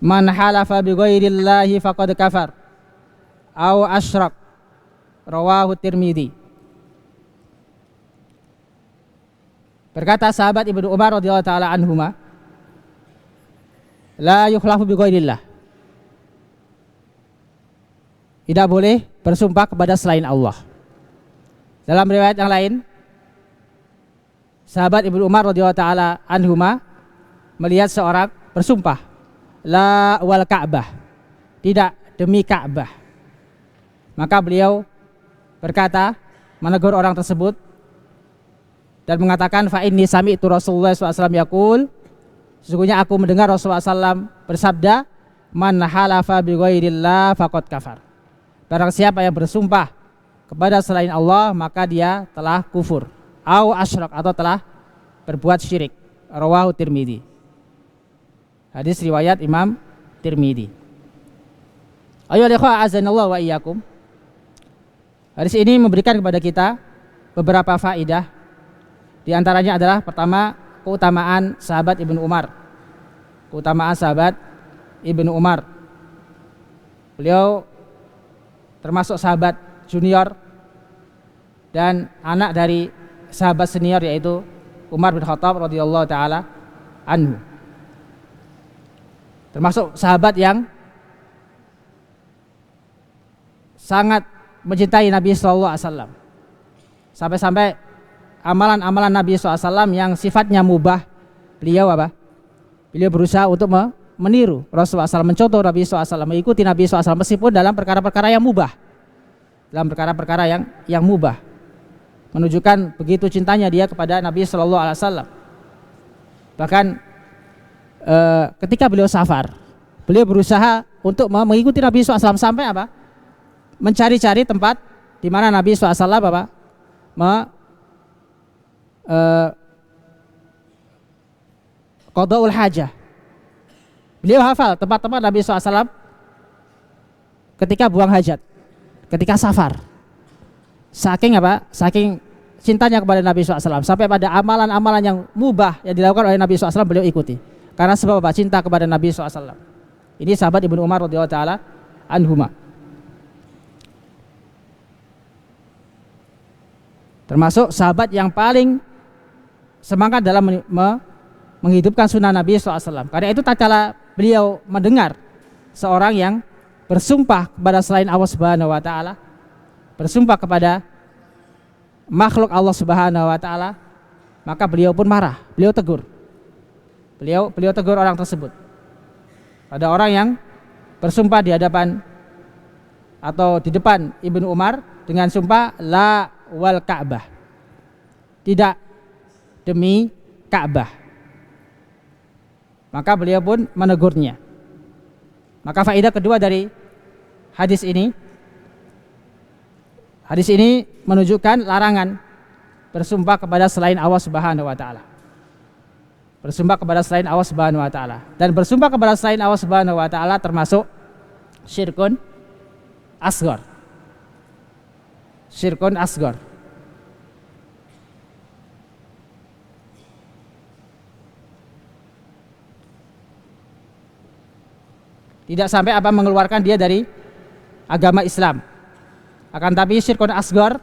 man halafa bi ghairillahi faqad kafar aw asyrak. Rawahu Tirmidzi. Berkata sahabat Ibnu Umar radhiyallahu taala anhuma, la yukhlafu bi ghairillah, tidak boleh bersumpah kepada selain Allah. Dalam riwayat yang lain, sahabat Ibnu Umar radhiyallahu taala anhuma melihat seorang bersumpah, la wal Ka'bah, tidak demi Ka'bah. Maka beliau berkata, menegur orang tersebut dan mengatakan, fa inni sami'tu Rasulullah SAW yaqul, sesungguhnya aku mendengar Rasulullah SAW bersabda, man halafa bi ghairillah faqad kafar. Barang siapa yang bersumpah kepada selain Allah, maka dia telah kufur, au asyrak, atau telah berbuat syirik. Rawahu Tirmidzi. Hadis riwayat Imam Tirmidzi. Ayo ikhwah azanallahu wa iyyakum. Hadis ini memberikan kepada kita beberapa faidah. Di antaranya adalah pertama, keutamaan sahabat Ibnu Umar. Keutamaan sahabat Ibnu Umar. Beliau termasuk sahabat junior dan anak dari sahabat senior yaitu Umar bin Khattab radhiyallahu taala anhu. Termasuk sahabat yang sangat mencintai Nabi sallallahu alaihi wasallam. Sampai-sampai amalan-amalan Nabi SAW yang sifatnya mubah, beliau apa? Beliau berusaha untuk meniru Rasulullah SAW, mencontoh Nabi SAW, mengikuti Nabi SAW meskipun dalam perkara-perkara yang mubah. Dalam perkara-perkara yang mubah. Menunjukkan begitu cintanya dia kepada Nabi SAW. Bahkan ketika beliau safar, beliau berusaha untuk mengikuti Nabi SAW sampai apa? Mencari-cari tempat di mana Nabi SAW apa? Qada'ul hajah. Beliau hafal tempat-tempat Nabi SAW ketika buang hajat, ketika safar. Saking apa? Saking cintanya kepada Nabi SAW sampai pada amalan-amalan yang mubah yang dilakukan oleh Nabi SAW beliau ikuti. Karena sebab apa? Cinta kepada Nabi SAW. Ini sahabat Ibnu Umar radhiyallahu taala anhuma. Termasuk sahabat yang paling semangat dalam menghidupkan sunnah Nabi SAW. Karena itu tatkala beliau mendengar seorang yang bersumpah kepada selain Allah Subhanahu wa taala, bersumpah kepada makhluk Allah Subhanahu wa taala, maka beliau pun marah, beliau tegur. Beliau tegur orang tersebut. Ada orang yang bersumpah di hadapan atau di depan Ibnu Umar dengan sumpah la wal Ka'bah. Tidak demi Ka'bah. Maka beliau pun menegurnya. Maka faedah kedua dari hadis ini menunjukkan larangan bersumpah kepada selain Allah Subhanahu wa taala. Bersumpah kepada selain Allah Subhanahu wa taala. Dan bersumpah kepada selain Allah Subhanahu wa taala termasuk syirkun asghar. Syirkun asghar. Tidak sampai apa mengeluarkan dia dari agama Islam. Akan tapi syirkun asghar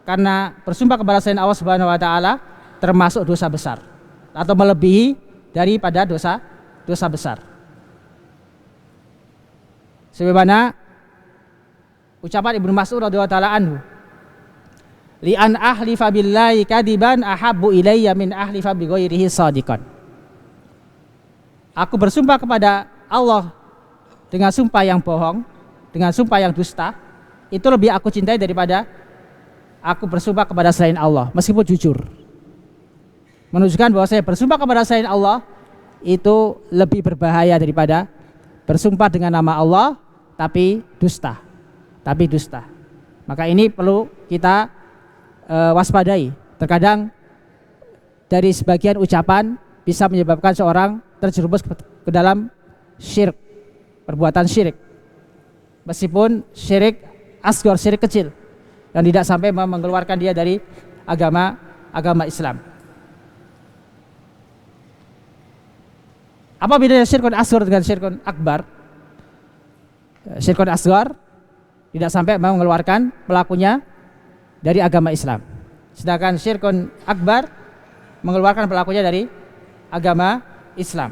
karena bersumpah kepada selain Allah Subhanahu wa taala termasuk dosa besar atau melebihi daripada dosa besar. Sebagaimana ucapan Ibnu Mas'ud radhiyallahu taala anhu, li an ahlifa billahi kadiban ahabbu ilayya min ahlifa bi ghairihi shadiqan. Aku bersumpah kepada Allah dengan sumpah yang bohong, dengan sumpah yang dusta, itu lebih aku cintai daripada aku bersumpah kepada selain Allah, meskipun jujur. Menunjukkan bahwa saya bersumpah kepada selain Allah itu lebih berbahaya daripada bersumpah dengan nama Allah tapi dusta. Maka ini perlu kita waspadai. Terkadang dari sebagian ucapan bisa menyebabkan seorang terjerumus ke dalam syirik, perbuatan syirik, meskipun syirik asghar, syirik kecil, dan tidak sampai mengeluarkan dia dari agama Islam. Apa bedanya syirkun asghar dengan syirkun akbar? Syirkun asghar tidak sampai mengeluarkan pelakunya dari agama Islam, sedangkan syirkun akbar mengeluarkan pelakunya dari agama Islam.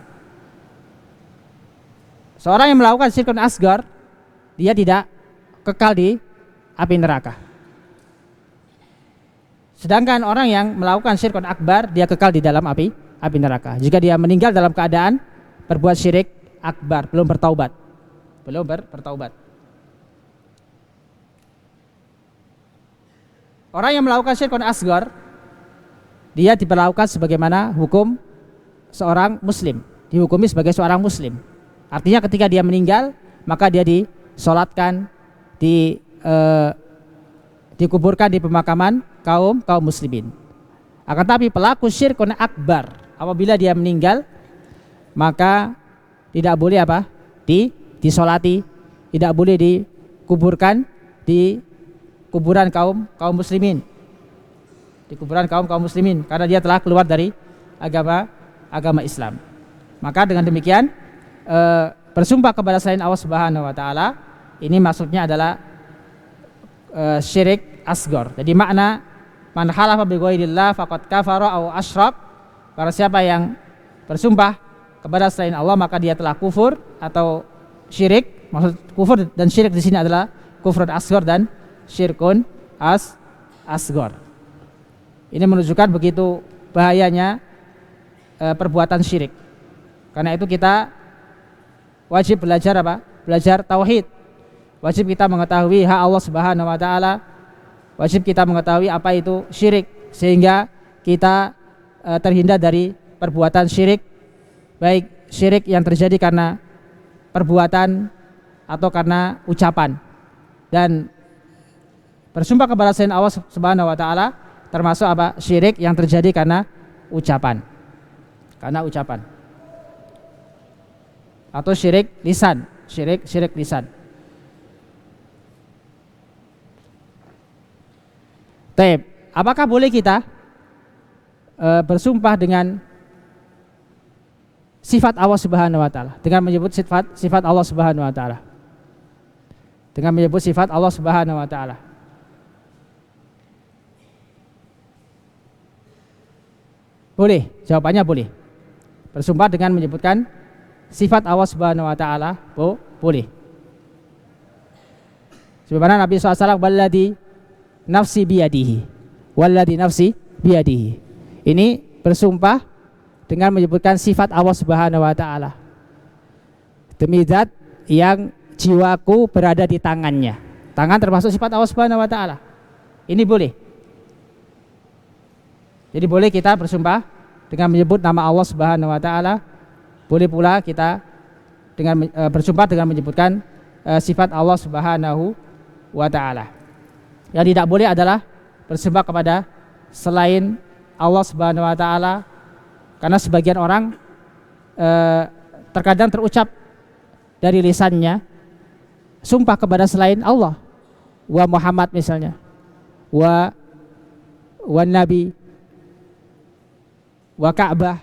Seorang yang melakukan syirkun asghar, dia tidak kekal di api neraka. Sedangkan orang yang melakukan syirkun akbar, dia kekal di dalam api neraka. Jika dia meninggal dalam keadaan berbuat syirik akbar, belum bertaubat. Orang yang melakukan syirkun asghar, dia diperlakukan sebagaimana hukum seorang muslim, dihukumi sebagai seorang muslim. Artinya ketika dia meninggal, maka dia disolatkan, dikuburkan di pemakaman kaum muslimin. Akan tapi pelaku syirkun akbar, apabila dia meninggal, maka tidak boleh disolati, tidak boleh dikuburkan di kuburan kaum muslimin, di kuburan kaum muslimin, karena dia telah keluar dari agama Islam. Maka dengan demikian bersumpah kepada selain Allah Subhanahu wa taala ini maksudnya adalah syirik asghar. Jadi makna Man halafa bi ghairillah faqad kafara aw asyrak. Para siapa yang bersumpah kepada selain Allah maka dia telah kufur atau syirik. Maksud kufur dan syirik di sini adalah kufrun asghar dan syirkun asghar. Ini menunjukkan begitu bahayanya perbuatan syirik. Karena itu kita wajib belajar apa? Belajar tauhid. Wajib kita mengetahui hak Allah Subhanahu wa taala. Wajib kita mengetahui apa itu syirik sehingga kita terhindar dari perbuatan syirik, baik syirik yang terjadi karena perbuatan atau karena ucapan. Dan bersumpah kepada selain Allah Subhanahu wa taala termasuk apa? Syirik yang terjadi karena ucapan. Karena ucapan. Atau syirik lisan, syirik lisan. Taib, apakah boleh kita bersumpah dengan sifat Allah Subhanahu wa taala, dengan menyebut sifat Allah Subhanahu wa taala? Dengan menyebut sifat Allah Subhanahu wa taala. Boleh, jawabannya boleh. Bersumpah dengan menyebutkan sifat Allah Subhanahu wa taala boleh. Sebagaimana Nabi SAW walladzi nafsi biyadihi. Walladzi nafsi biyadihi. Ini bersumpah dengan menyebutkan sifat Allah Subhanahu wa taala. Demi zat yang jiwaku berada di tangannya. Tangan termasuk sifat Allah Subhanahu wa taala. Ini boleh. Jadi boleh kita bersumpah dengan menyebut nama Allah Subhanahu wa taala. Boleh pula kita dengan bersumpah dengan menyebutkan sifat Allah Subhanahu wa taala. Yang tidak boleh adalah bersumpah kepada selain Allah Subhanahu wa taala, karena sebagian orang terkadang terucap dari lisannya sumpah kepada selain Allah, wa Muhammad misalnya, wa Nabi, wa Ka'bah.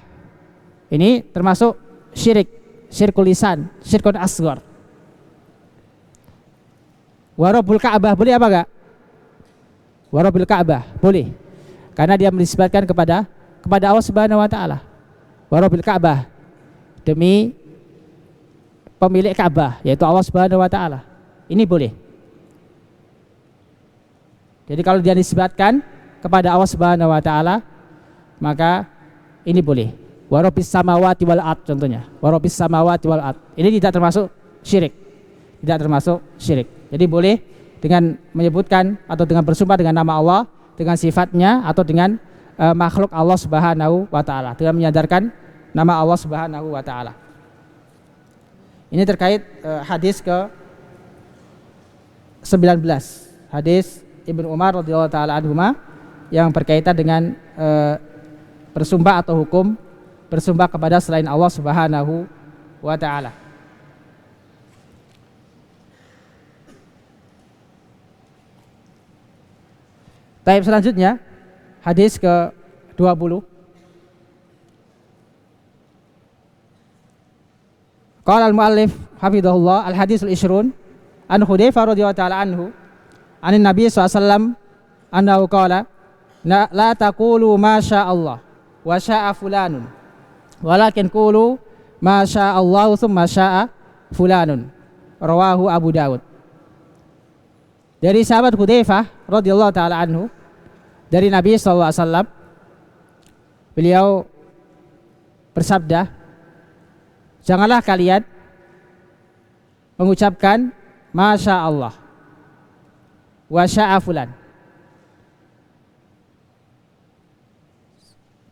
Ini termasuk syirkul lisan, syirkun asghar. Wa Rabbul Ka'bah boleh apa enggak? Wa Rabbil Ka'bah boleh. Karena dia menisbatkan kepada Allah Subhanahu wa taala. Wa Rabbil Ka'bah, demi pemilik Ka'bah yaitu Allah Subhanahu wa taala. Ini boleh. Jadi kalau dia disebutkan kepada Allah Subhanahu wa taala maka ini boleh. Wa rabbis samawati wal ard contohnya. Wa rabbis samawati wal ard. Ini tidak termasuk syirik. Tidak termasuk syirik. Jadi boleh dengan menyebutkan atau dengan bersumpah dengan nama Allah, dengan sifatnya atau dengan makhluk Allah Subhanahu wa taala, dengan menyadarkan nama Allah Subhanahu wa taala. Ini terkait hadis ke 19. Hadis Ibnu Umar radhiyallahu taala anhuma yang berkaitan dengan bersumpah atau hukum bersumpah kepada selain Allah Subhanahu wa taala. Baik, selanjutnya hadis ke-20. Qala al-muallif hafizahullah al-hadisul ishrun an Hudzaifah radhiyallahu ta'ala anhu anin Nabi sallallahu alaihi wasallam annahu qala la taqulu ma syaa Allah wa syaa fulanun walakin qulu ma syaa Allah tsumma syaa fulanun. Rawahu Abu Dawud. Dari sahabat Hudzaifah radhiyallahu ta'ala anhu, dari Nabi sallallahu alaihi wasallam, beliau bersabda, janganlah kalian mengucapkan masya Allah wa sya'a fulan,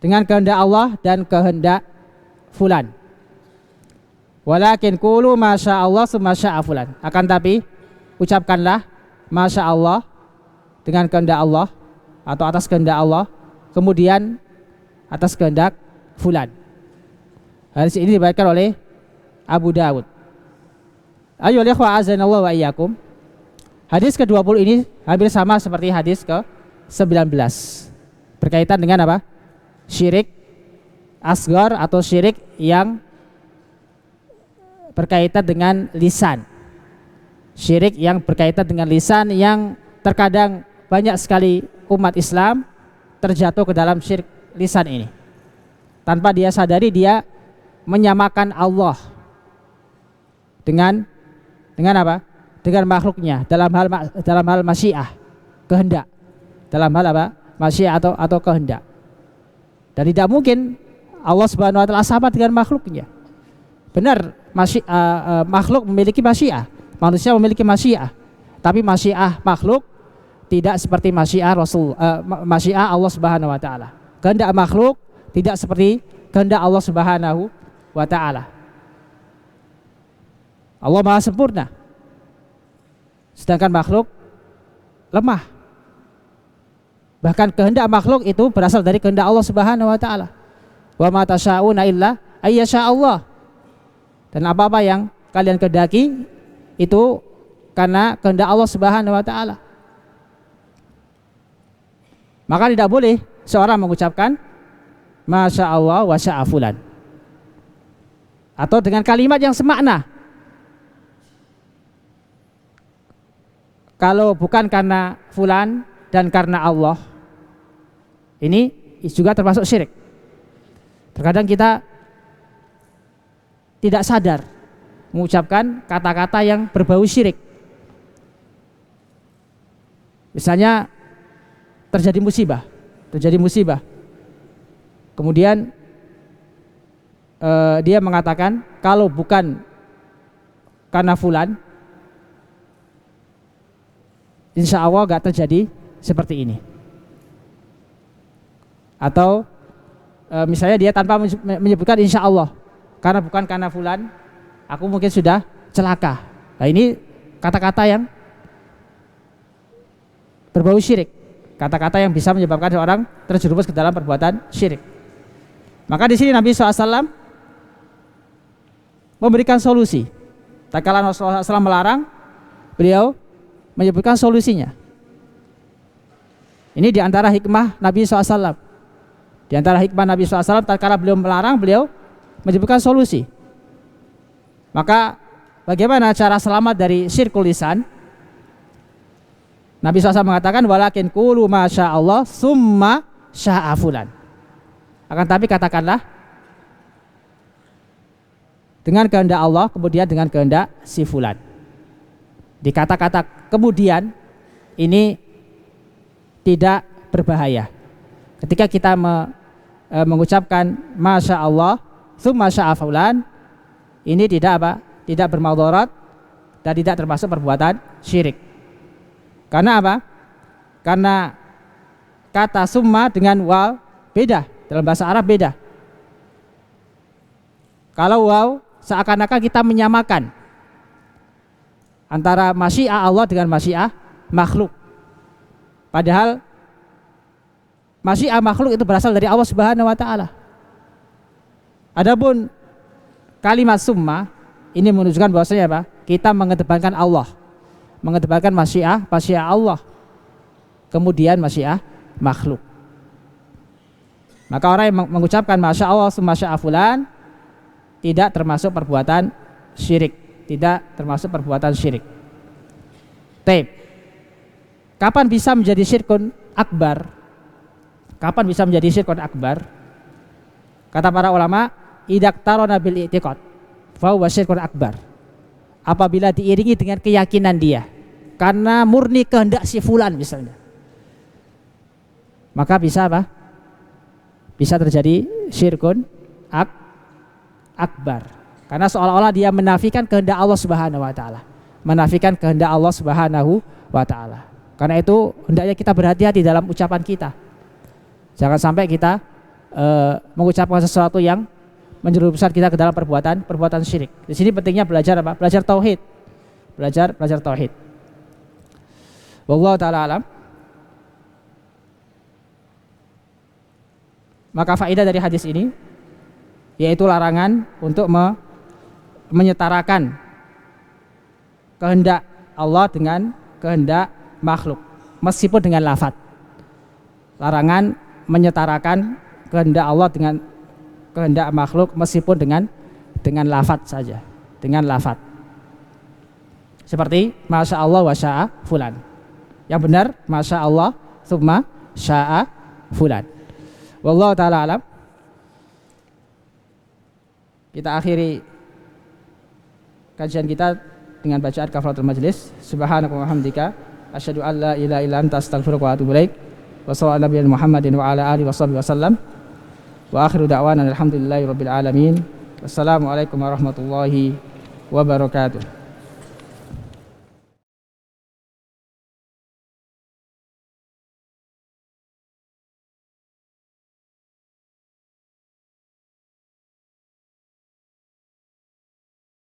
dengan kehendak Allah dan kehendak fulan. Walakin qulu masya Allah summa sya'a fulan. Akan tapi ucapkanlah masya Allah dengan kehendak Allah atau atas kehendak Allah, kemudian atas kehendak fulan. Hadis ini diriwayatkan oleh Abu Dawud. Ayyuhal ikhwah azanallahu wa iyyakum. Hadis ke-20 ini hampir sama seperti hadis ke-19. Berkaitan dengan apa? Syirik asghar atau syirik yang berkaitan dengan lisan. Syirik yang berkaitan dengan lisan yang terkadang banyak sekali umat Islam terjatuh ke dalam syirik lisan ini. Tanpa dia sadari dia menyamakan Allah dengan apa? Dengan makhluknya dalam hal masyiah, kehendak. Dalam hal apa? Masyiah atau kehendak. Dan tidak mungkin Allah Subhanahu wa taala sama dengan makhluknya. Benar, makhluk memiliki masyiah, manusia memiliki masyiah. Tapi masyiah makhluk tidak seperti masyiah masyiah Allah Subhanahu wa taala. Kehendak makhluk tidak seperti kehendak Allah Subhanahu wa taala. Allah Maha sempurna. Sedangkan makhluk lemah. Bahkan kehendak makhluk itu berasal dari kehendak Allah Subhanahu wa taala. Wa ma tasyauna illa ayyasha Allah. Dan apa-apa yang kalian kehendaki itu karena kehendak Allah Subhanahu wa taala. Maka tidak boleh seorang mengucapkan masya Allah wa sya'a fulan atau dengan kalimat yang semakna. Kalau bukan karena fulan dan karena Allah, ini juga termasuk syirik. Terkadang kita tidak sadar mengucapkan kata-kata yang berbau syirik. Misalnya terjadi musibah. Kemudian dia mengatakan kalau bukan karena fulan, insya Allah gak terjadi seperti ini. Atau misalnya dia tanpa menyebutkan insya Allah, karena bukan karena fulan, aku mungkin sudah celaka. Nah ini kata-kata yang berbau syirik, kata-kata yang bisa menyebabkan seorang terjerumus ke dalam perbuatan syirik. Maka di sini Nabi SAW memberikan solusi. Tatkala Rasulullah SAW melarang, beliau menyebutkan solusinya. Ini diantara hikmah Nabi SAW. Diantara hikmah Nabi SAW, tatkala beliau melarang, beliau menyebutkan solusi. Maka bagaimana cara selamat dari syirkul lisan? Nabi SAW mengatakan walakin qulu masya Allah summa sya'a fulan. Akan tapi katakanlah dengan kehendak Allah kemudian dengan kehendak si fulan. Di kata-kata kemudian ini tidak berbahaya. Ketika kita mengucapkan masya Allah summa sya'a fulan, ini tidak apa? Tidak bermadarat dan tidak termasuk perbuatan syirik. Karena apa? Karena kata summa dengan waw beda. Dalam bahasa Arab beda. Kalau waw seakan-akan kita menyamakan antara masyiah Allah dengan masyiah makhluk. Padahal masyiah makhluk itu berasal dari Allah Subhanahu wa taala. Adapun kalimat summa ini menunjukkan bahwasanya apa? Kita mengedepankan Allah. Mengedepankan masyiah Allah. Kemudian masyiah makhluk. Maka orang yang mengucapkan masya Allah summa sya'a fulan tidak termasuk perbuatan syirik, tidak termasuk perbuatan syirik. Taib. Kapan bisa menjadi syirkun akbar? Kapan bisa menjadi syirkun akbar? Kata para ulama, idaktarona bil i'tiqad fa huwa syirkun akbar. Apabila diiringi dengan keyakinan dia karena murni kehendak si fulan misalnya, maka bisa apa? Bisa terjadi syirkun akbar. Karena seolah-olah dia menafikan kehendak Allah Subhanahu wa taala. Menafikan kehendak Allah Subhanahu wa taala. Karena itu hendaknya kita berhati-hati dalam ucapan kita. Jangan sampai kita mengucapkan sesuatu yang menjerumuskan kita ke dalam perbuatan syirik. Di sini pentingnya belajar apa? Belajar tauhid. Belajar tauhid. Wallahu taala alam. Maka faedah dari hadis ini yaitu larangan untuk menyetarakan kehendak Allah dengan kehendak makhluk meskipun dengan lafaz. Larangan menyetarakan kehendak Allah dengan kehendak makhluk meskipun dengan lafaz saja, dengan lafaz. Seperti masya Allah wa sya'a fulan. Yang benar masya Allah summa sya'a fulan. Wallahu taala alam. Kita akhiri kajian kita dengan bacaan kafaratul majlis. Subhanaka wa hamdika asyhadu an la ilaha illa anta astaghfiruka wa atubu ilaik. Wa sallallahu ala Muhammadin wa ala alihi washabbihi wasallam. Wa akhiru da'wana alhamdulillahi rabbil alamin. Wassalamualaikum warahmatullahi wabarakatuh.